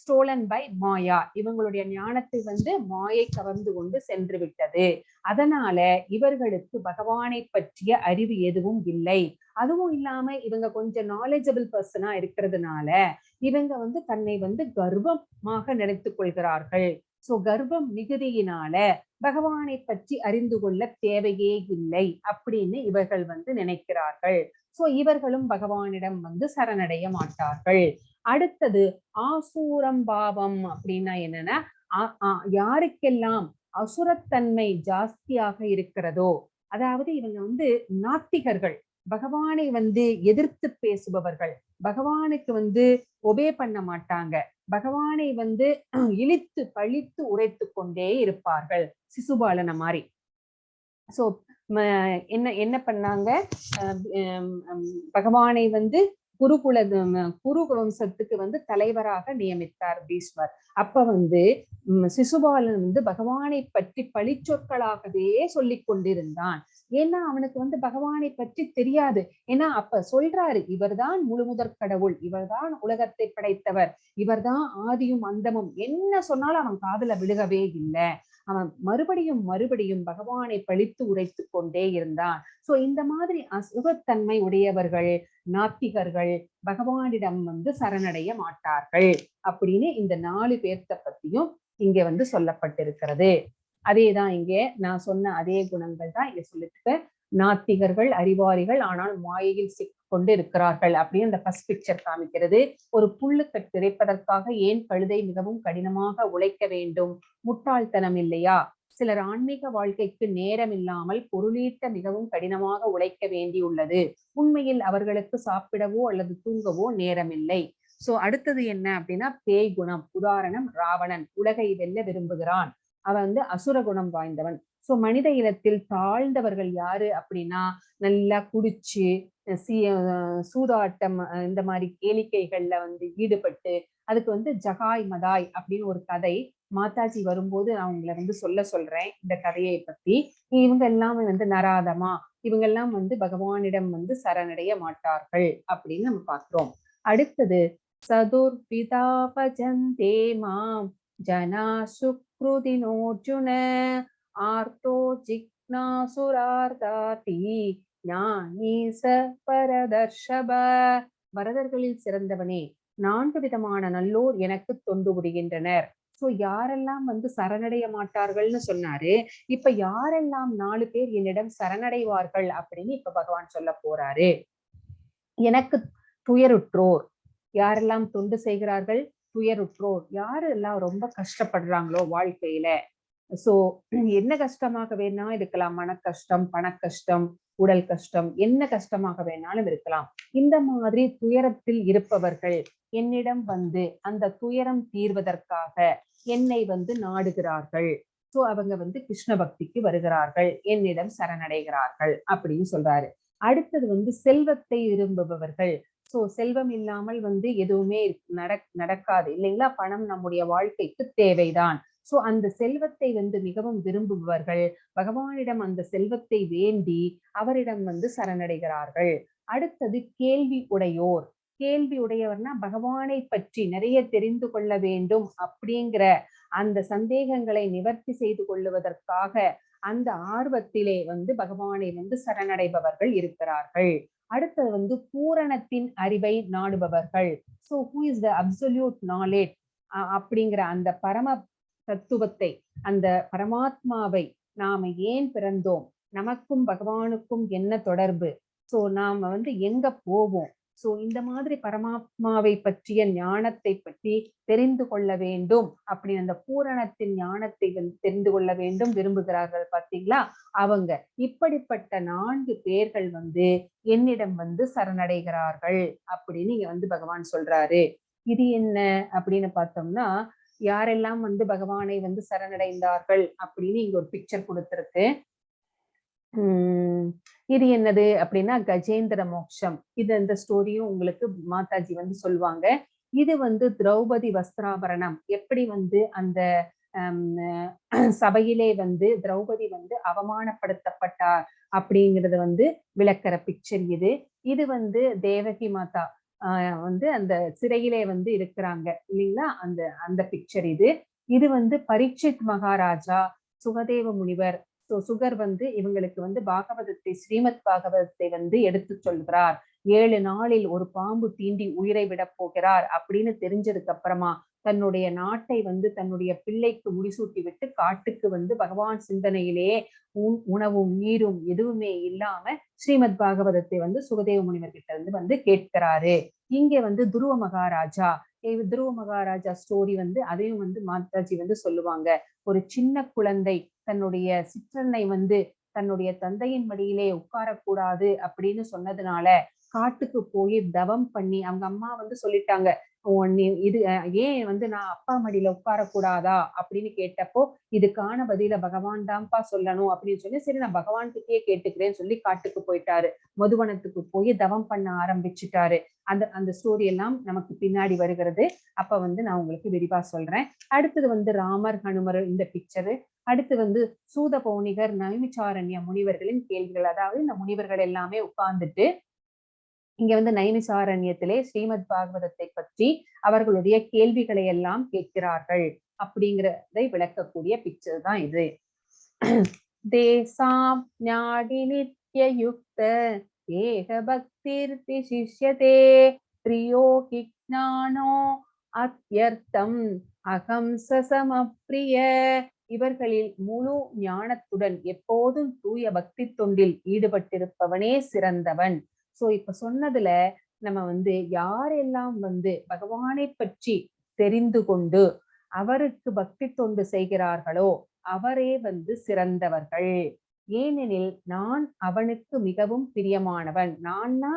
ஸ்டோலன் பை மாயா. இவங்களுடைய ஞானத்தை வந்து மாயை கவர்ந்து கொண்டு சென்று விட்டது. அதனால இவர்களுக்கு பகவானை பற்றிய அறிவு எதுவும் இல்லை. அதுவும் இல்லாம இவங்க கொஞ்சம் நாலேஜபிள் பர்சனா இருக்கிறதுனால இவங்க வந்து தன்னை வந்து கர்வமாக நினைத்துக் கொள்கிறார்கள். சோ கர்வம் மிகுதியினால பகவானை பற்றி அறிந்து கொள்ள தேவையே இல்லை அப்படின்னு இவர்கள் வந்து நினைக்கிறார்கள். சோ இவர்களும் பகவானிடம் வந்து சரணடைய மாட்டார்கள். அடுத்தது ஆசூரம் பாவம் அப்படின்னா என்னன்னா, யாருக்கெல்லாம் அசுரத்தன்மை ஜாஸ்தியாக இருக்கிறதோ, அதாவது இவங்க வந்து நாத்திகர்கள், பகவானை வந்து எதிர்த்து பேசுபவர்கள், பகவானுக்கு வந்து ஒபே பண்ண மாட்டாங்க, பகவானை வந்து இழித்து பழித்து உரைத்து கொண்டே இருப்பார்கள். சிசுபாலன மாதிரி. சோ என்ன என்ன பண்ணாங்க? பகவானை வந்து குரு வம்சத்துக்கு வந்து தலைவராக நியமித்தார் பீஷ்மர். அப்ப வந்து சிசுபாலன் வந்து பகவானை பற்றி பழிச்சொற்களாகவே சொல்லிக் கொண்டிருந்தான். ஏன்னா அவனுக்கு வந்து பகவானை பற்றி தெரியாது. ஏன்னா அப்ப சொல்றாரு, இவர்தான் முழுமுதற் கடவுள், இவர்தான் உலகத்தை படைத்தவர், இவர்தான் ஆதியும் அந்தமும். என்ன சொன்னாலும் அவன் காதுல விழுகவே இல்லை. அவன் மறுபடியும் மறுபடியும் பகவானை பழித்து உரைத்து கொண்டே இருந்தான். சோ இந்த மாதிரி அசுரத்தன்மை உடையவர்கள், நாத்திகர்கள் பகவானிடம் வந்து சரணடைய மாட்டார்கள் அப்படின்னு இந்த 4 பேர்த்த பத்தியும் இங்க வந்து சொல்லப்பட்டிருக்கிறது. அதேதான் இங்க நான் சொன்ன அதே குணங்கள் தான் இங்க சொல்லிட்டு, நாத்திகர்கள் அறிவாளிகள் ஆனால் மாயையில் கொண்டு இருக்கிறார்கள் அப்படின்னு அந்த ஃபர்ஸ்ட் பிக்சர் காமிக்கிறது. ஒரு புல்லுக்கட்டு திரைப்பதற்காக ஏன் கழுதை மிகவும் கடினமாக உழைக்க வேண்டும்? முட்டாள்தனம் இல்லையா? சிலர் ஆன்மீக வாழ்க்கைக்கு நேரம் இல்லாமல் பொருளீட்ட மிகவும் கடினமாக உழைக்க வேண்டியுள்ளது. உண்மையில் அவர்களுக்கு சாப்பிடவோ அல்லது தூங்கவோ நேரம் இல்லை. சோ அடுத்தது என்ன அப்படின்னா பேய் குணம். உதாரணம் ராவணன். உலகை வெல்ல விரும்புகிறான், அவன் வந்து அசுர குணம் வாய்ந்தவன். சோ மனித இனத்தில் தாழ்ந்தவர்கள் யாரு அப்படின்னா, நல்லா குடிச்சு சூதாட்டம் இந்த மாதிரி கேளிக்கைகள்ல வந்து ஈடுபட்டு, அதுக்கு வந்து ஜகாய் மதாய் அப்படின்னு ஒரு கதை மாதாஜி வரும்போது நான் உங்களை வந்து சொல்றேன் இந்த கதையை பத்தி. இவங்க எல்லாமே வந்து நராதமா, இவங்க எல்லாம் வந்து பகவானிடம் வந்து சரணடைய மாட்டார்கள் அப்படின்னு நம்ம பார்க்கிறோம். அடுத்தது சதுர்பிதா பஜந்தே மாம் ஜனா சுக்ருதினோர்ஜுன ஆர்த்தோ ஜிக்னாசுரார்தாதி ஞானீச பரதர்ஷப. வரதர்களில் சிறந்தவனே, 4 விதமான நல்லோர் எனக்கு தொண்டு புரிகின்றனர். சோ யாரெல்லாம் வந்து சரணடைய மாட்டார்கள்னு சொன்னாரு. இப்ப யாரெல்லாம் 4 பேர் என்னிடம் சரணடைவார்கள் அப்படின்னு இப்ப பகவான் சொல்ல போறாரு. எனக்கு துயருற்றோர். யாரெல்லாம் தொண்டு செய்கிறார்கள்? துயருற்றோர். யாரெல்லாம் ரொம்ப கஷ்டப்படுறாங்களோ வாழ்க்கையில. சோ என்ன கஷ்டமாக வேணா இருக்கலாம், மன கஷ்டம், பண கஷ்டம், உடல் கஷ்டம், என்ன கஷ்டமாக வேணாலும் இருக்கலாம். இந்த மாதிரி துயரத்தில் இருப்பவர்கள் என்னிடம் வந்து அந்த துயரம் தீர்வதற்காக என்னை வந்து நாடுகிறார்கள். சோ அவங்க வந்து கிருஷ்ண பக்திக்கு வருகிறார்கள், என்னிடம் சரணடைகிறார்கள் அப்படின்னு சொல்றாரு. அடுத்தது வந்து செல்வத்தை விரும்புபவர்கள். சோ செல்வம் இல்லாமல் வந்து எதுவுமே நடக்காது இல்லைங்களா? பணம் நம்முடைய வாழ்க்கைக்கு தேவைதான். சோ அந்த செல்வத்தை வந்து மிகவும் விரும்புபவர்கள் பகவானிடம் அந்த செல்வத்தை வேண்டி அவரிடம் வந்து சரணடைகிறார்கள். அடுத்தது கேள்வி உடையோர். கேள்வி உடையவர்னா பகவானை பற்றி நிறைய தெரிந்து கொள்ள வேண்டும் அப்படிங்கிற அந்த சந்தேகங்களை நிவர்த்தி செய்து கொள்ளுவதற்காக அந்த ஆர்வத்திலே வந்து பகவானை வந்து சரணடைபவர்கள் இருக்கிறார்கள். அடுத்தது வந்து பூரணத்தின் அறிவை நாடுபவர்கள். So who is the absolute knowledge அப்படிங்கிற அந்த பரம தத்துவத்தை, அந்த பரமாத்மாவை, நாம ஏன் பிறந்தோம், நமக்கும் பகவானுக்கும் என்ன தொடர்பு, சோ நாம வந்து எங்க போவோம், சோ இந்த மாதிரி பரமாத்மாவை பற்றிய ஞானத்தை பற்றி தெரிந்து கொள்ள வேண்டும் அப்படின்னு அந்த பூரணத்தின் ஞானத்தை தெரிந்து கொள்ள வேண்டும் விரும்புகிறார்கள். பாத்தீங்களா? அவங்க இப்படிப்பட்ட 4 பேர்கள் வந்து என்னிடம் வந்து சரணடைகிறார்கள் அப்படின்னு இங்க வந்து பகவான் சொல்றாரு. இது என்ன அப்படின்னு பார்த்தோம்னா, யாரெல்லாம் வந்து பகவானை வந்து சரணடைந்தார்கள் அப்படின்னு இங்க ஒரு பிக்சர் கொடுத்திருக்கு. இது என்னது அப்படின்னா கஜேந்திர மோட்சம். இது இந்த ஸ்டோரியும் உங்களுக்கு மாதாஜி வந்து சொல்லுவாங்க. இது வந்து திரௌபதி வஸ்திராபரணம் எப்படி வந்து அந்த சபையிலே வந்து திரௌபதி வந்து அவமானப்படுத்தப்பட்டார் அப்படிங்கறது வந்து விளக்கிற பிக்சர் இது. இது வந்து தேவகி மாதா வந்து அந்த சிறையிலே வந்து இருக்கிறாங்க இல்லைங்களா, அந்த அந்த பிக்சர் இது. இது வந்து பரீட்சித் மகாராஜா, சுகதேவ முனிவர், சுகர் வந்து இவங்களுக்கு வந்து பாகவதத்தை, ஸ்ரீமத் பாகவதத்தை வந்து எடுத்து சொல்கிறார். 7 நாளில் ஒரு பாம்பு தீண்டி உயிரை விட போகிறார் அப்படின்னு தெரிஞ்சதுக்கு அப்புறமா தன்னுடைய நாட்டை வந்து தன்னுடைய பிள்ளைக்கு முடிசூட்டி விட்டு காட்டுக்கு வந்து பகவான் சிந்தனையிலேயே உணவும் நீரும் எதுவுமே இல்லாம ஸ்ரீமத் பாகவதத்தை வந்து சுகதேவ முனிவர் கிட்ட இருந்து வந்து கேட்கிறாரு. இங்க வந்து துருவ மகாராஜா ஸ்டோரி வந்து அதையும் வந்து மாதாஜி வந்து சொல்லுவாங்க. ஒரு சின்ன குழந்தை தன்னுடைய சிற்றன்னை வந்து தன்னுடைய தந்தையின் மடியிலே உட்காரக்கூடாது அப்படின்னு சொன்னதுனால காட்டுக்கு போய் தவம் பண்ணி, அவங்க அம்மா வந்து சொல்லிட்டாங்க, இது ஏன் வந்து நான் அப்பா மடியில உட்காரக்கூடாதா அப்படின்னு கேட்டப்போ, இதுக்கான பதில பகவான் தான்ப்பா சொல்லணும் அப்படின்னு சொல்லி, சரி நான் பகவான் கிட்டயே கேட்டுக்கிறேன்னு சொல்லி காட்டுக்கு போயிட்டாரு. மதுவனத்துக்கு போய் தவம் பண்ண ஆரம்பிச்சுட்டாரு. அந்த ஸ்டோரி எல்லாம் நமக்கு பின்னாடி வருகிறது. அப்ப வந்து நான் உங்களுக்கு விரிவா சொல்றேன். அடுத்தது வந்து ராமர் ஹனுமர் இந்த பிக்சரு. அடுத்து வந்து சூத பௌனிகர் நைமிசாரண்ய முனிவர்களின் கேள்விகள். அதாவது இந்த முனிவர்கள் எல்லாமே உட்கார்ந்துட்டு இங்க வந்து நைமிசாரண்யத்திலே ஸ்ரீமத் பாகவதத்தை பற்றி அவர்களுடைய கேள்விகளை எல்லாம் கேட்கிறார்கள் அப்படிங்கிறதை விளக்கக்கூடிய பிக்சர் தான் இது. தேசாம் ஞாடி நித்ய யுக்த ஏக பக்திர் விசிஷ்யதே பிரியோ ஹி ஞானோ அத்யர்த்தம் அகம் சசமப்ரிய. இவர்களில் முழு ஞானத்துடன் எப்போதும் தூய பக்தி தொண்டில் ஈடுபட்டிருப்பவனே சிறந்தவன். சோ இப்ப சொன்னதுல நம்ம வந்து யாரெல்லாம் வந்து பகவானை பற்றி தெரிந்து கொண்டு அவருக்கு பக்தி தொண்டு செய்கிறார்களோ அவரே வந்து சிறந்தவர்கள். ஏனெனில் நான் அவனுக்கு மிகவும் பிரியமானவன். நான்னா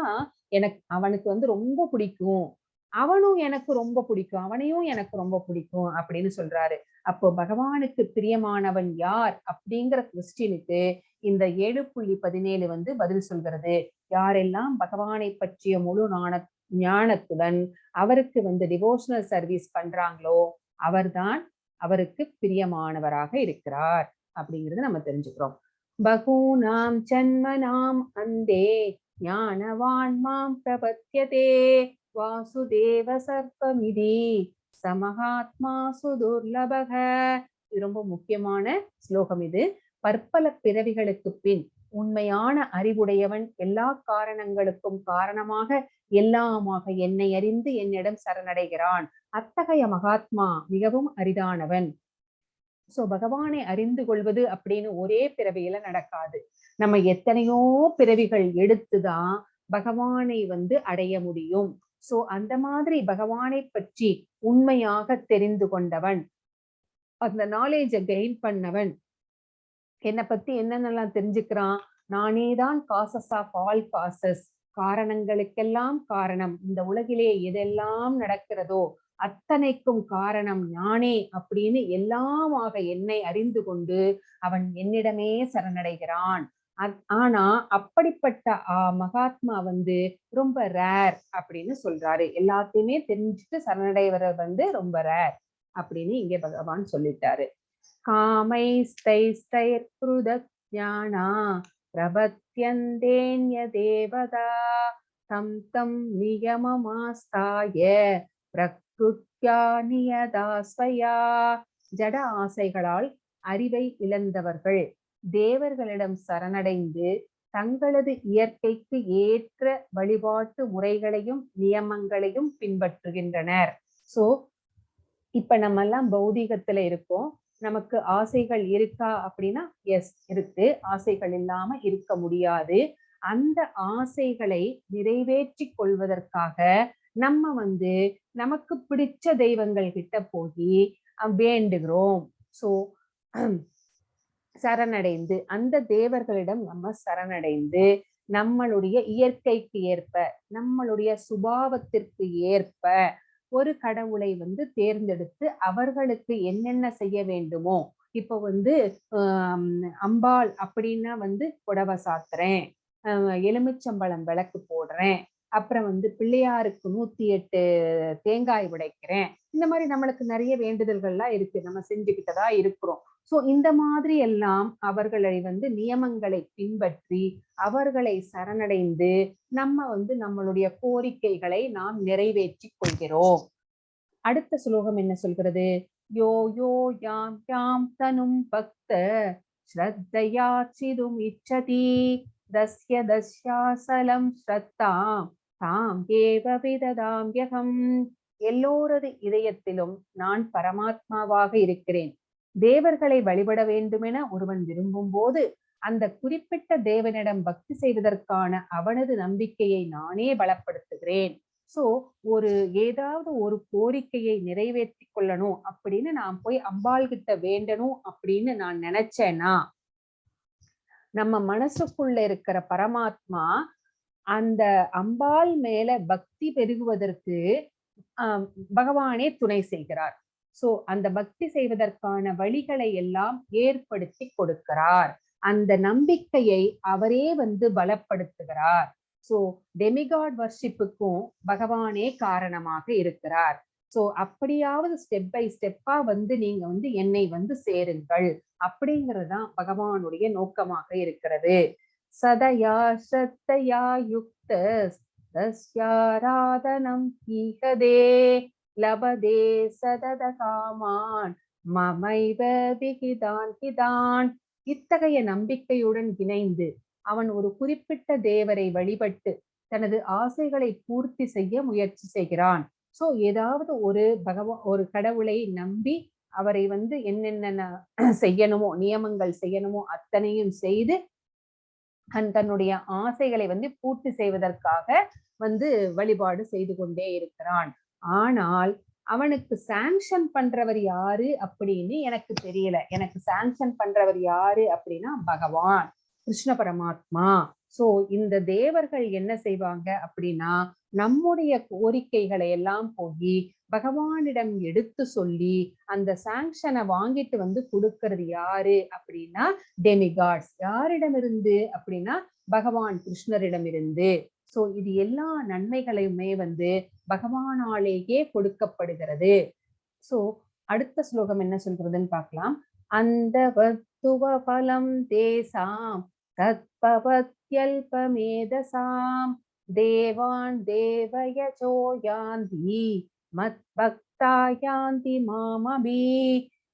எனக்கு அவனுக்கு வந்து ரொம்ப பிடிக்கும், அவனும் எனக்கு ரொம்ப பிடிக்கும், அவனையும் எனக்கு ரொம்ப பிடிக்கும் அப்படின்னு சொல்றாரு. அப்போ பகவானுக்கு பிரியமானவன் யார் அப்படிங்கிற கொஸ்டினுக்கு இந்த 7.17 வந்து பதில் சொல்கிறது. யாரெல்லாம் பகவானை பற்றிய முழு ஞானத்துடன் அவருக்கு வந்து டிவோஷனல் சர்வீஸ் பண்றாங்களோ அவர்தான் அவருக்கு பிரியமானவராக இருக்கிறார் அப்படிங்கிறது நம்ம தெரிஞ்சுக்கிறோம். பகூனாம் ஜன்மனாம் அந்தே ஞானவான் மாம் பிரபத்யதே வாசுதேவ சர்வமிதி சமஹாத்மா சுதுர்லபக. இது ரொம்ப முக்கியமான ஸ்லோகம். இது பற்பல பிறவிகளுக்கு பின் உண்மையான அறிவுடையவன், எல்லா காரணங்களுக்கும் காரணமாக எல்லாமாக என்னை அறிந்து என்னிடம் சரணடைகிறான். அத்தகைய மகாத்மா மிகவும் அரிதானவன். சோ பகவானை அறிந்து கொள்வது அப்படின்னு ஒரே பிறவியில நடக்காது. நம்ம எத்தனையோ பிறவிகள் எடுத்துதான் பகவானை வந்து அடைய முடியும். சோ அந்த மாதிரி பகவானை பற்றி உண்மையாக தெரிந்து கொண்டவன், அந்த நாலேஜை கெயின் பண்ணவன், என்னை பத்தி என்னென்னலாம் தெரிஞ்சுக்கிறான், நானேதான் காசஸ் ஆஃப் ஆல் காசஸ், காரணங்களுக்கெல்லாம் காரணம், இந்த உலகிலே எதெல்லாம் நடக்கிறதோ அத்தனைக்கும் காரணம் நானே அப்படின்னு எல்லாமாக என்னை அறிந்து கொண்டு அவன் என்னிடமே சரணடைகிறான். ஆனா அப்படிப்பட்ட மகாத்மா வந்து ரொம்ப ரேர் அப்படின்னு சொல்றாரு. எல்லாத்தையுமே தெரிஞ்சுட்டு சரணடைவர் வந்து ரொம்ப ரேர் அப்படின்னு இங்கே பகவான் சொல்லிட்டாரு. காமைஸ்தைஸ்தைர்க்ருதஞானா பிரபத்யந்தேன்ய தேவதா தம் தம் நியமமாஸ்தாய பிரக்ருத்யா நியதாஸ்வயா. ஜட ஆசைகளால் அறிவை இழந்தவர்கள் தேவர்களிடம் சரணடைந்து தங்களது இயற்கைக்கு ஏற்ற வழிபாட்டு முறைகளையும் நியமங்களையும் பின்பற்றுகின்றனர். சோ இப்ப நம்ம எல்லாம் பௌதீகத்துல இருக்கோம். நமக்கு ஆசைகள் இருக்கா அப்படின்னா எஸ் இருக்கு, ஆசைகள் இல்லாம இருக்க முடியாது. அந்த ஆசைகளை நிறைவேற்றி கொள்வதற்காக நம்ம வந்து நமக்கு பிடிச்ச தெய்வங்கள் கிட்ட போய் வேண்டுகிறோம். சோ சரணடைந்து அந்த தேவர்களிடம் நம்ம சரணடைந்து நம்மளுடைய இயற்கைக்கு ஏற்ப, நம்மளுடைய சுபாவத்திற்கு ஏற்ப ஒரு கடவுளை வந்து தேர்ந்தெடுத்து அவர்களுக்கு என்னென்ன செய்ய வேண்டுமோ, இப்போ வந்து அம்பாள் அப்படின்னா வந்து புடவை சாத்துறேன், எலுமிச்சம்பழம் விளக்கு போடுறேன், அப்புறம் வந்து பிள்ளையாருக்கு 108 தேங்காய் உடைக்கிறேன். இந்த மாதிரி நம்மளுக்கு நிறைய வேண்டுதல்கள்லாம் இருக்கு, நம்ம செஞ்சுக்கிட்டதா இருக்கிறோம். சோ இந்த மாதிரி எல்லாம் அவர்களை வந்து நியமங்களை பின்பற்றி அவர்களை சரணடைந்து நம்ம வந்து நம்மளுடைய கோரிக்கைகளை நாம் நிறைவேற்றி கொள்கிறோம். அடுத்த ஸ்லோகம் என்ன சொல்கிறது? யோ யோ யாம் யாம் தனும் பக்த ஸ்ரத்தையா சிதும் இச்சதி தஸ்ய தஸ்யாசலம் ஸ்ரத்தாம் தாம் ஏவ விததாம்யகம். எல்லோரது இதயத்திலும் நான் பரமாத்மாவாக இருக்கிறேன். தேவர்களை வழிபட வேண்டுமென ஒருவன் விரும்பும் போது அந்த குறிப்பிட்ட தேவனிடம் பக்தி செய்வதற்கான அவனது நம்பிக்கையை நானே பலப்படுத்துகிறேன். சோ ஏதாவது ஒரு கோரிக்கையை நிறைவேற்றி கொள்ளணும் அப்படின்னு நான் போய் அம்பாள் கிட்ட வேண்டணும் அப்படின்னு நான் நினைச்சேன்னா, நம்ம மனசுக்குள்ள இருக்கிற பரமாத்மா அந்த அம்பாள் மேல பக்தி பெருகுவதற்கு பகவானே துணை செய்கிறார். சோ அந்த பக்தி செய்வதற்கான வழிகளை எல்லாம் ஏற்படுத்தி கொடுக்கிறார். அந்த நம்பிக்கையை அவரே வந்து பலப்படுத்துகிறார். சோ டெமிகாட் வர்ஷிப்புக்கும் பகவானே காரணமாக இருக்கிறார். சோ அப்படியாவது ஸ்டெப் பை ஸ்டெப்பா வந்து நீங்க வந்து என்னை வந்து சேருங்கள் அப்படிங்கறதுதான் பகவானுடைய நோக்கமாக இருக்கிறது. சதயா ஸ்ரத்தையா யுக்த தஸ்யாராதனம் ஈகதே லபதே சதத காமான் மமைவ விகிதான் கிதான். இத்தகைய நம்பிக்கையுடன் இணைந்து அவன் ஒரு குறிப்பிட்ட தேவரை வழிபட்டு தனது ஆசைகளை பூர்த்தி செய்ய முயற்சி செய்கிறான். சோ ஏதாவது ஒரு கடவுளை நம்பி அவரை வந்து என்னென்ன செய்யணுமோ, நியமங்கள் செய்யணுமோ அத்தனையும் செய்து தன்னுடைய ஆசைகளை வந்து பூர்த்தி செய்வதற்காக வந்து வழிபாடு செய்து கொண்டே இருக்கிறான். ஆனால் அவனுக்கு சாங்ஷன் பண்றவர் யாரு அப்படின்னு எனக்கு தெரியல. எனக்கு சாங்ஷன் பண்றவர் யாரு அப்படின்னா பகவான் கிருஷ்ண பரமாத்மா. சோ இந்த தேவர்கள் என்ன செய்வாங்க அப்படின்னா, நம்முடைய கோரிக்கைகளை எல்லாம் போய் பகவானிடம் எடுத்து சொல்லி அந்த சாங்ஷனை வாங்கிட்டு வந்து கொடுக்கறது யாரு அப்படின்னா டெமிகாட்ஸ். யாரிடமிருந்து அப்படின்னா பகவான் கிருஷ்ணரிடமிருந்து. சோ இது எல்லா நன்மைகளையுமே வந்து பகவானாலேயே கொடுக்கப்படுகிறது. சோ அடுத்த ஸ்லோகம் என்ன சொல்றதுன்னு பார்க்கலாம். அந்த வத்துவ பலம் தேசாம் தத்பவத்யல்பமேதசாம் தேவான் தேவயசோ யாந்தி மத் பக்தா யாந்தி மாமபி.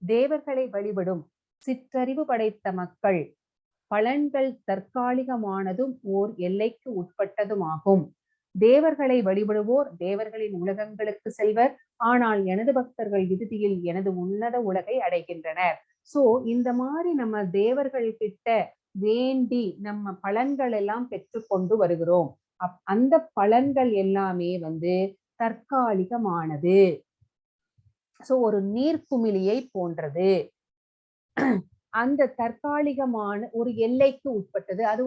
தேவர்களை வழிபடும் சிற்றறிவு படைத்த மக்கள் பலன்கள் தற்காலிகமானதும் ஓர் எல்லைக்கு உட்பட்டதுமாகும். தேவர்களை வழிபடுவோர் தேவர்களின் உலகங்களுக்கு செல்வர், ஆனால் எனது பக்தர்கள் இறுதியில் எனது உன்னத உலகை அடைகின்றனர். சோ இந்த மாதிரி நம்ம தேவர்கள் கிட்ட வேண்டி நம்ம பலன்கள் எல்லாம் பெற்றுக்கொண்டு வருகிறோம். அந்த பலன்கள் எல்லாமே வந்து தற்காலிகமானது. சோ ஒரு நீர்க்குமிழியை போன்றது. அந்த தற்காலிகமான ஒரு எல்லைக்கு உட்பட்டது. அது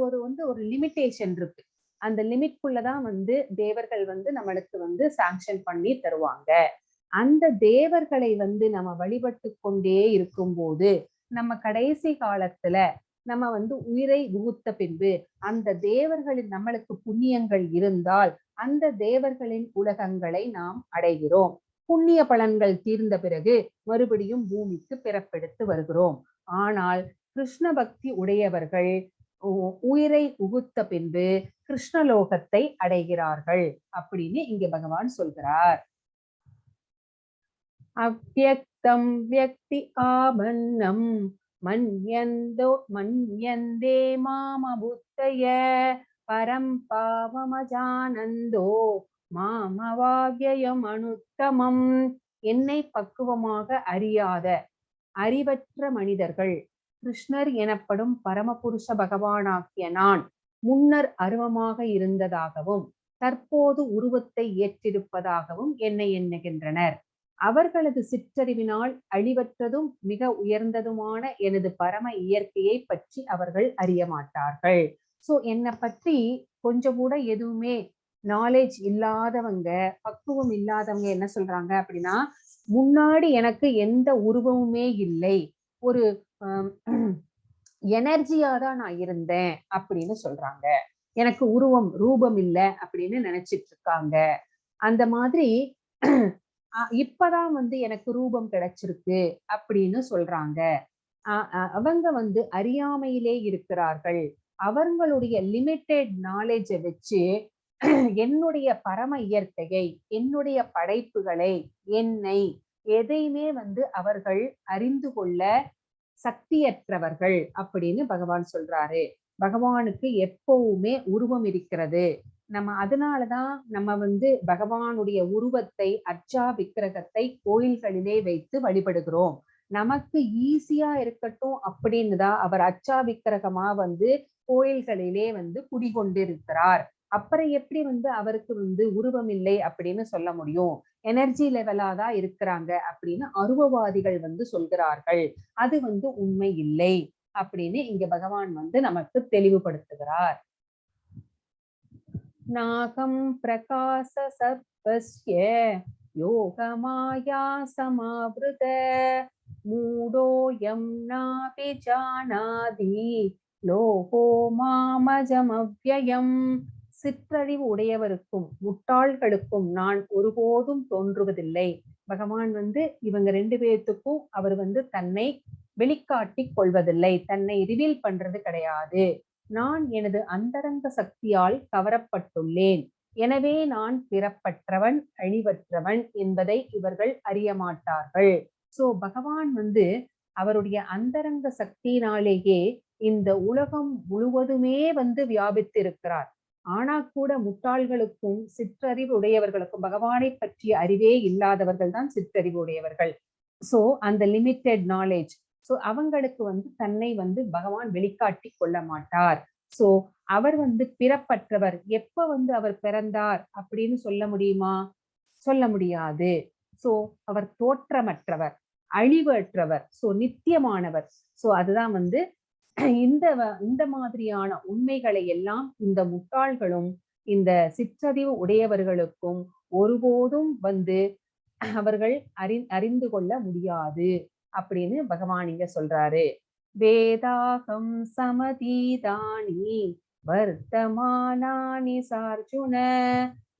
ஒரு லிமிட்டேஷன் இருக்கு. அந்த லிமிட்குள்ளதான் வந்து தேவர்கள் வந்து நம்மளுக்கு வந்து சாங்ஷன் பண்ணி தருவாங்க. அந்த தேவர்களை வந்து நம்ம வழிபட்டு கொண்டே இருக்கும்போது நம்ம கடைசி காலத்துல நம்ம வந்து உயிரை உகுத்த பின்பு அந்த தேவர்களின் நம்மளுக்கு புண்ணியங்கள் இருந்தால் அந்த தேவர்களின் உலகங்களை நாம் அடைகிறோம். புண்ணிய பலன்கள் தீர்ந்த பிறகு மறுபடியும் பூமிக்கு பிறப்பெடுத்து வருகிறோம். ஆனால் கிருஷ்ண பக்தி உடையவர்கள் உயிரை உகுத்த பின்பு கிருஷ்ணலோகத்தை அடைகிறார்கள் அப்படின்னு இங்க பகவான் சொல்கிறார். அவ்யக்தம் வியக்தி ஆபன்னம் மன்யந்தே மாமபுத்தய பரம் பாவமஜானந்தோ மாமவாவ்யயம் அனுத்தமம். என்னை பக்குவமாக அறியாத அறிவற்ற மனிதர்கள் கிருஷ்ணர் எனப்படும் பரமபுருஷ பகவானாகிய நான் முன்னர் அருவமாக இருந்ததாகவும் தற்போது உருவத்தை ஏற்றிருப்பதாகவும் என்னை எண்ணுகின்றனர். அவர்களது சிற்றறிவினால் அழிவற்றதும் மிக உயர்ந்ததுமான எனது பரம இயற்கையை பற்றி அவர்கள் அறிய மாட்டார்கள். சோ என்னை பற்றி கொஞ்சம் கூட எதுவுமே நாலேஜ் இல்லாதவங்க, பக்குவம் இல்லாதவங்க என்ன சொல்றாங்க அப்படின்னா, முன்னாடி எனக்கு எந்த உருவமுமே இல்லை, ஒரு எனர்ஜியா தான் நான் இருந்தேன் அப்படின்னு சொல்றாங்க. எனக்கு ரூபம் இல்லை அப்படின்னு நினைச்சிட்டு இருக்காங்க. அந்த மாதிரி இப்பதான் வந்து எனக்கு ரூபம் கிடைச்சிருக்கு அப்படின்னு சொல்றாங்க. அவங்க வந்து அறியாமையிலே இருக்கிறார்கள். அவர்களுடைய லிமிட்டெட் நாலேஜை வச்சு என்னுடைய பரம இயற்கையை, என்னுடைய படைப்புகளை, என்னை எதையுமே வந்து அவர்கள் அறிந்து கொள்ள சக்தியற்றவர்கள் அப்படின்னு பகவான் சொல்றாரு. பகவானுக்கு எப்பவுமே உருவம் இருக்கிறது. நம்ம அதனாலதான் நம்ம வந்து பகவானுடைய உருவத்தை, அர்ச்சா விக்கிரகத்தை கோயில்களிலே வைத்து வழிபடுகிறோம். நமக்கு ஈஸியா இருக்கட்டும் அப்படின்னு தான் அவர் அர்ச்சா விக்கிரகமா வந்து கோயில்களிலே வந்து குடிகொண்டிருக்கிறார். அப்புறம் எப்படி வந்து அவருக்கு வந்து உருவம் இல்லை அப்படின்னு சொல்ல முடியும்? எனர்ஜி லெவலா தான் இருக்கிறாங்க அப்படின்னு அருவவாதிகள் வந்து சொல்கிறார்கள். அது வந்து உண்மை இல்லை அப்படின்னு இங்க பகவான் வந்து நமக்கு தெளிவுபடுத்துகிறார். நாகம் பிரகாச சர்வஸ்ய யோகமாயா சமாவ்ருத மூடோயம் நாபி ஜானாதி லோகோ மாமஜமவ்யயம். சிற்றறிவு உடையவருக்கும் முட்டாள்களுக்கும் நான் ஒருபோதும் தோன்றுவதில்லை. பகவான் வந்து இவங்க 2 பேர்த்துக்கும் அவர் வந்து தன்னை வெளிக்காட்டி கொள்வதில்லை, தன்னை ரிவீல் பண்றது கிடையாது. நான் எனது அந்தரங்க சக்தியால் கவரப்பட்டுள்ளேன், எனவே நான் பிறப்பற்றவன், அழிவற்றவன் என்பதை இவர்கள் அறிய மாட்டார்கள். சோ பகவான் வந்து அவருடைய அந்தரங்க சக்தியினாலேயே இந்த உலகம் முழுவதுமே வந்து வியாபித்திருக்கிறார். ஆனா கூட முட்டாள்களுக்கும் சிற்றறிவு உடையவர்களுக்கும், பகவானை பற்றிய அறிவே இல்லாதவர்கள் தான் சிற்றறிவு உடையவர்கள். சோ அந்த லிமிட்டெட் நாலேஜ், சோ அவங்களுக்கு வந்து தன்னை வந்து பகவான் வெளிக்காட்டி கொள்ள மாட்டார். சோ அவர் வந்து பிறப்பற்றவர். எப்ப வந்து அவர் பிறந்தார் அப்படின்னு சொல்ல முடியுமா? சொல்ல முடியாது. சோ அவர் தோற்றமற்றவர், அழிவற்றவர், சோ நித்தியமானவர். சோ அதுதான் வந்து இந்த மாதிரியான உண்மைகளை எல்லாம் இந்த முட்டாள்களும் இந்த சிற்றறிவு உடையவர்களுக்கும் ஒருபோதும் வந்து அவர்கள் அறிந்து கொள்ள முடியாது அப்படின்னு பகவான் இங்க சொல்றாரு. வேதாகம் சமதீதானி வர்த்தமானானி சார்ஜுன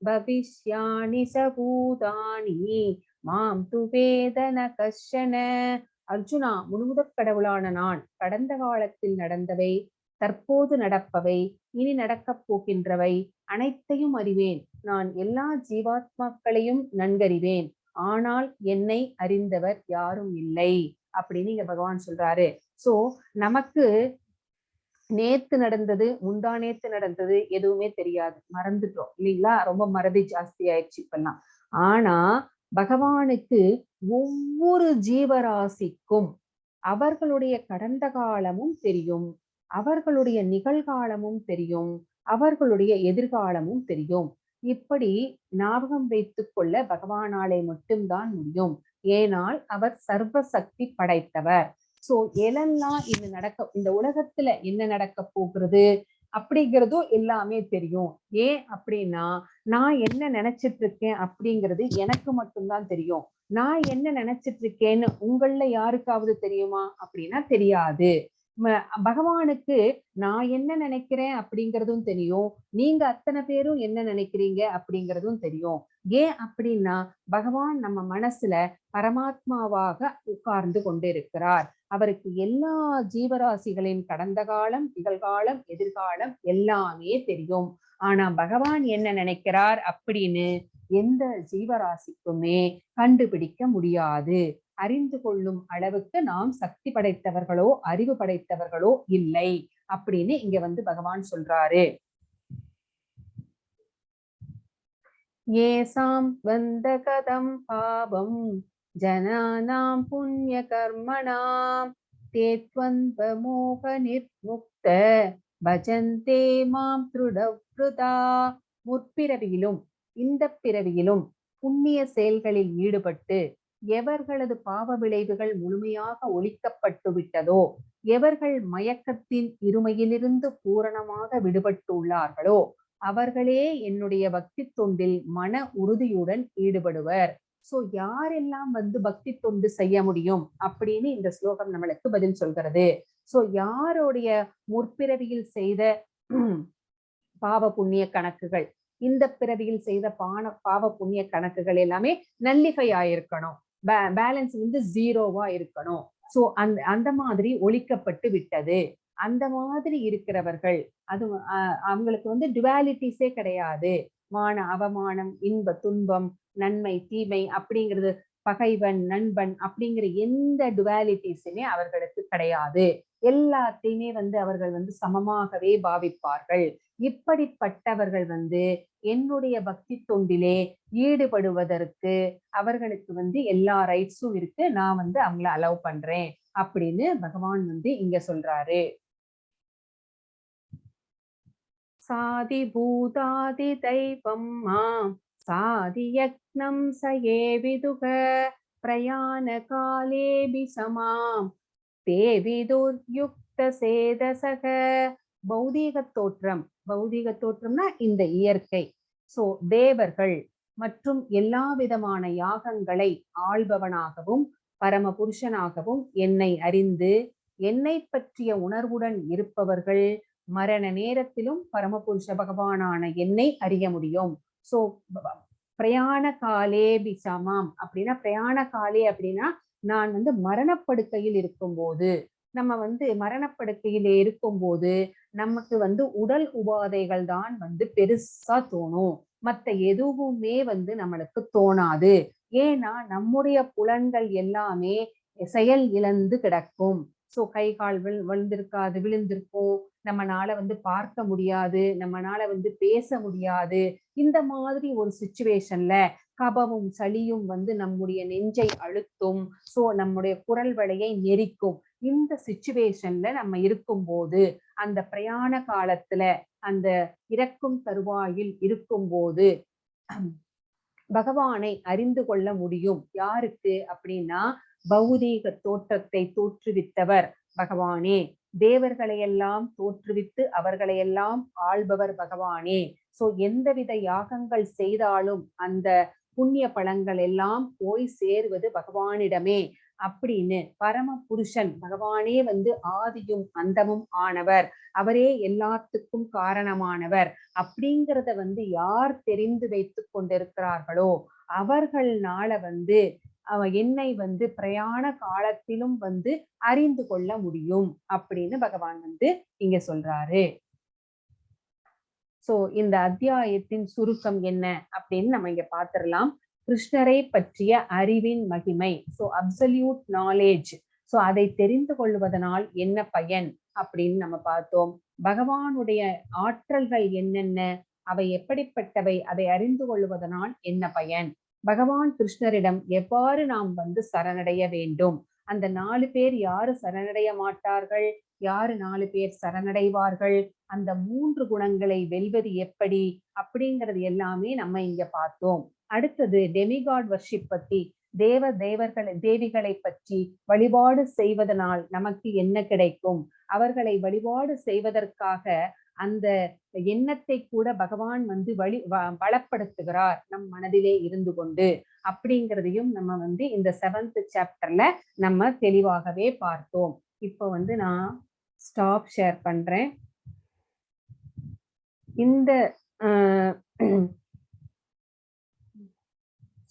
பவிஷ்யானி சபூதானி மாம் து வேதன கஷ்யன. அர்ஜுனா, முழுமுதற் கடவுளான நான் கடந்த காலத்தில் நடந்தவை, தற்போது நடப்பவை, இனி நடக்கப் போகின்றவை அனைத்தையும் அறிவேன். நான் எல்லா ஜீவாத்மாக்களையும் நன்கறிவேன். ஆனால் என்னை அறிந்தவர் யாரும் இல்லை அப்படின்னு இங்க பகவான் சொல்றாரு. சோ நமக்கு நேத்து நடந்தது, முந்தா நேத்து நடந்தது எதுவுமே தெரியாது, மறந்துட்டோம் இல்லைங்களா? ரொம்ப மறதி ஜாஸ்தி ஆயிடுச்சு இப்பெல்லாம். ஆனா பகவானுக்கு ஒவ்வொரு ஜீவராசிக்கும் அவர்களுடைய கடந்த காலமும் தெரியும், அவர்களுடைய நிகழ்காலமும் தெரியும், அவர்களுடைய எதிர்காலமும் தெரியும். இப்படி ஞாபகம் வைத்துக் கொள்ள பகவானாலே மட்டும்தான் முடியும். ஏனால் அவர் சர்வ சக்தி படைத்தவர். சோ எல்லாம் இந்த உலகத்துல என்ன நடக்க போகிறது அப்படிங்கிறதும் எல்லாமே தெரியும். ஏன் அப்படின்னா நான் என்ன நினைச்சிட்டு இருக்கேன் அப்படிங்கிறது எனக்கு மட்டும்தான் தெரியும். நான் என்ன நினைச்சிட்டு இருக்கேன்னு உங்கள யாருக்காவது தெரியுமா அப்படின்னா தெரியாது. பகவானுக்கு நான் என்ன நினைக்கிறேன் அப்படிங்கிறதும் தெரியும், நீங்க அத்தனை பேரும் என்ன நினைக்கிறீங்க அப்படிங்கிறதும் தெரியும். ஏன் அப்படின்னா பகவான் நம்ம மனசுல பரமாத்மாவாக உட்கார்ந்து கொண்டிருக்கிறார். அவருக்கு எல்லா ஜீவராசிகளின் கடந்த காலம், நிகழ்காலம், எதிர்காலம் எல்லாமே தெரியும். ஆனா பகவான் என்ன நினைக்கிறார் அப்படின்னு எந்த ஜீவராசிக்குமே கண்டுபிடிக்க முடியாது. அறிந்து கொள்ளும் அளவுக்கு நாம் சக்தி படைத்தவர்களோ அறிவு படைத்தவர்களோ இல்லை அப்படின்னு இங்க வந்து பகவான் சொல்றாரு. ஏசாம் வந்த கதம் பாவம் ஜனானாம் புண்ணிய கர்மணாம் தேத்வந்த மோக நிர்முக்த பஜந்தே மாம் திருடவ்ருதா. முற்பிறவியிலும் இந்த பிறவியிலும் புண்ணிய செயல்களில் ஈடுபட்டு எவர்களது பாவ விளைவுகள் முழுமையாக ஒழிக்கப்பட்டு விட்டதோ, எவர்கள் மயக்கத்தின் இருமையிலிருந்து பூரணமாக விடுபட்டுள்ளார்களோ அவர்களே என்னுடைய பக்தி தொண்டில் மன உறுதியுடன் ஈடுபடுவர். சோ யாரெல்லாம் வந்து பக்தி தொண்டு செய்ய முடியும் அப்படின்னு இந்த ஸ்லோகம் நம்மளுக்கு பதில் சொல்கிறது. சோ யாருடைய முற்பிறவியில் செய்த பாவ புண்ணிய கணக்குகள், இந்த பிறவியில் செய்த பாவ புண்ணிய கணக்குகள் எல்லாமே நல்லிஃபை ஆயிருக்கணும், பேலன்ஸ் வந்து ஜீரோவா இருக்கணும். சோ அந்த மாதிரி ஒழிக்கப்பட்டு விட்டது. அந்த மாதிரி இருக்கிறவர்கள் அது அவங்களுக்கு வந்து டுவாலிட்டிஸே கிடையாது. மான அவமானம், இன்ப துன்பம், நன்மை தீமை அப்படிங்கிறது, பகைவன் நண்பன் அப்படிங்கிற எந்த டுவாலிட்டிஸுமே அவர்களுக்கு கிடையாது. எல்லாத்தையுமே வந்து அவர்கள் வந்து சமமாகவே பாவிப்பார்கள். இப்படிப்பட்டவர்கள் வந்து என்னுடைய பக்தி தொண்டிலே ஈடுபடுவதற்கு அவர்களுக்கு வந்து எல்லா ரைட்ஸும் இருக்கு, நான் வந்து அவங்கள அலோவ் பண்றேன் அப்படின்னு பகவான் வந்து இங்க சொல்றாரு. சாதி பூதாதி தெய்வம் மாம் சாதி யக்னம் சயே விதுக பிரயாண காலேபி சமாம் தேவிதுர்யுக்த சேதசக. பௌதீக தோற்றம், பௌதீக தோற்றம்னா இந்த இயற்கை. சோ தேவர்கள் மற்றும் எல்லா விதமான யாகங்களை ஆள்பவனாகவும் பரம புருஷனாகவும் என்னை அறிந்து என்னை பற்றிய உணர்வுடன் இருப்பவர்கள் மரண நேரத்திலும் பரமபுருஷ பகவானான என்னை அறிய முடியும். சோ பிரயாண காலே பிசமாம் அப்படின்னா, பிரயாண காலே அப்படின்னா நான் வந்து மரணப்படுக்கையில் இருக்கும்போது, நம்ம வந்து மரணப்படுக்கையிலே இருக்கும்போது நமக்கு வந்து உடல் உபாதைகள் தான் வந்து பெருசா தோணும், மத்த எதுவுமே வந்து நம்மளுக்கு தோணாது. ஏன்னா நம்முடைய புலன்கள் எல்லாமே செயல் இழந்து கிடக்கும். சோ கை கால் விழுந்திருக்காது, விழுந்திருக்கும், நம்மனால வந்து பார்க்க முடியாது, நம்மனால வந்து பேச முடியாது. இந்த மாதிரி ஒரு சிச்சுவேஷன்ல கபமும் சளியும் வந்து நம்முடைய நெஞ்சை அழுத்தும். சோ நம்முடைய குரல் வளையை நெரிக்கும். இந்த சிச்சுவேஷன்ல நம்ம இருக்கும்போது, அந்த பிரயாண காலத்துல, அந்த இறக்கும் தருவாயில் இருக்கும்போது பகவானை அறிந்து கொள்ள முடியும். யாருக்கு அப்படின்னா, பௌதீக தோற்றத்தை தோற்றுவித்தவர் பகவானே, தேவர்களையெல்லாம் தோற்றுவித்து அவர்களையெல்லாம் ஆள்பவர் பகவானே. சோ எந்தவித யாகங்கள் செய்தாலும் அந்த புண்ணிய பலன்கள் எல்லாம் போய் சேருவது பகவானிடமே அப்படின்னு பரம புருஷன் பகவானே வந்து ஆதியும் அந்தமும் ஆனவர், அவரே எல்லாத்துக்கும் காரணமானவர் அப்படிங்கிறத வந்து யார் தெரிந்து வைத்து கொண்டிருக்கிறார்களோ அவர்கள்னால வந்து என்னை வந்து பிரயாண காலத்திலும் வந்து அறிந்து கொள்ள முடியும் அப்படின்னு பகவான் வந்து இங்க சொல்றாரு. சோ இந்த அத்தியாயத்தின் சுருக்கம் என்ன அப்படின்னு நம்ம இங்க பாத்திரலாம். கிருஷ்ணரை பற்றிய அறிவின் மகிமை, சோ அப்சல்யூட் நாலேஜ், சோ அதை தெரிந்து கொள்வதனால் என்ன பயன் அப்படின்னு நம்ம பார்த்தோம். பகவானுடைய ஆற்றல்கள் என்னென்ன, அவை எப்படிப்பட்டவை, அதை அறிந்து கொள்வதனால் என்ன பயன், பகவான் கிருஷ்ணரிடம் எவ்வாறு நாம் வந்து சரணடைய வேண்டும், அந்த 4 பேர் யாரு சரணடைய மாட்டார்கள், யாரு 4 பேர் சரணடைவார்கள், அந்த 3 குணங்களை வெல்வது எப்படி அப்படிங்கிறது எல்லாமே நம்ம இங்க பார்த்தோம். அடுத்தது டெமிகாட் வர்ஷிப் பத்தி, தேவிகளை பற்றி வழிபாடு செய்வதனால் நமக்கு என்ன கிடைக்கும், அவர்களை வழிபாடு செய்வதற்காக அந்த எண்ணத்தை கூட பகவான் வந்து பலப்படுத்துகிறார் நம் மனதிலே இருந்து கொண்டு அப்படிங்கிறதையும் நம்ம வந்து இந்த 7th சாப்டர்ல நம்ம தெளிவாகவே பார்த்தோம். இப்போ வந்து நான் ஸ்டாப் ஷேர் பண்றேன். இந்த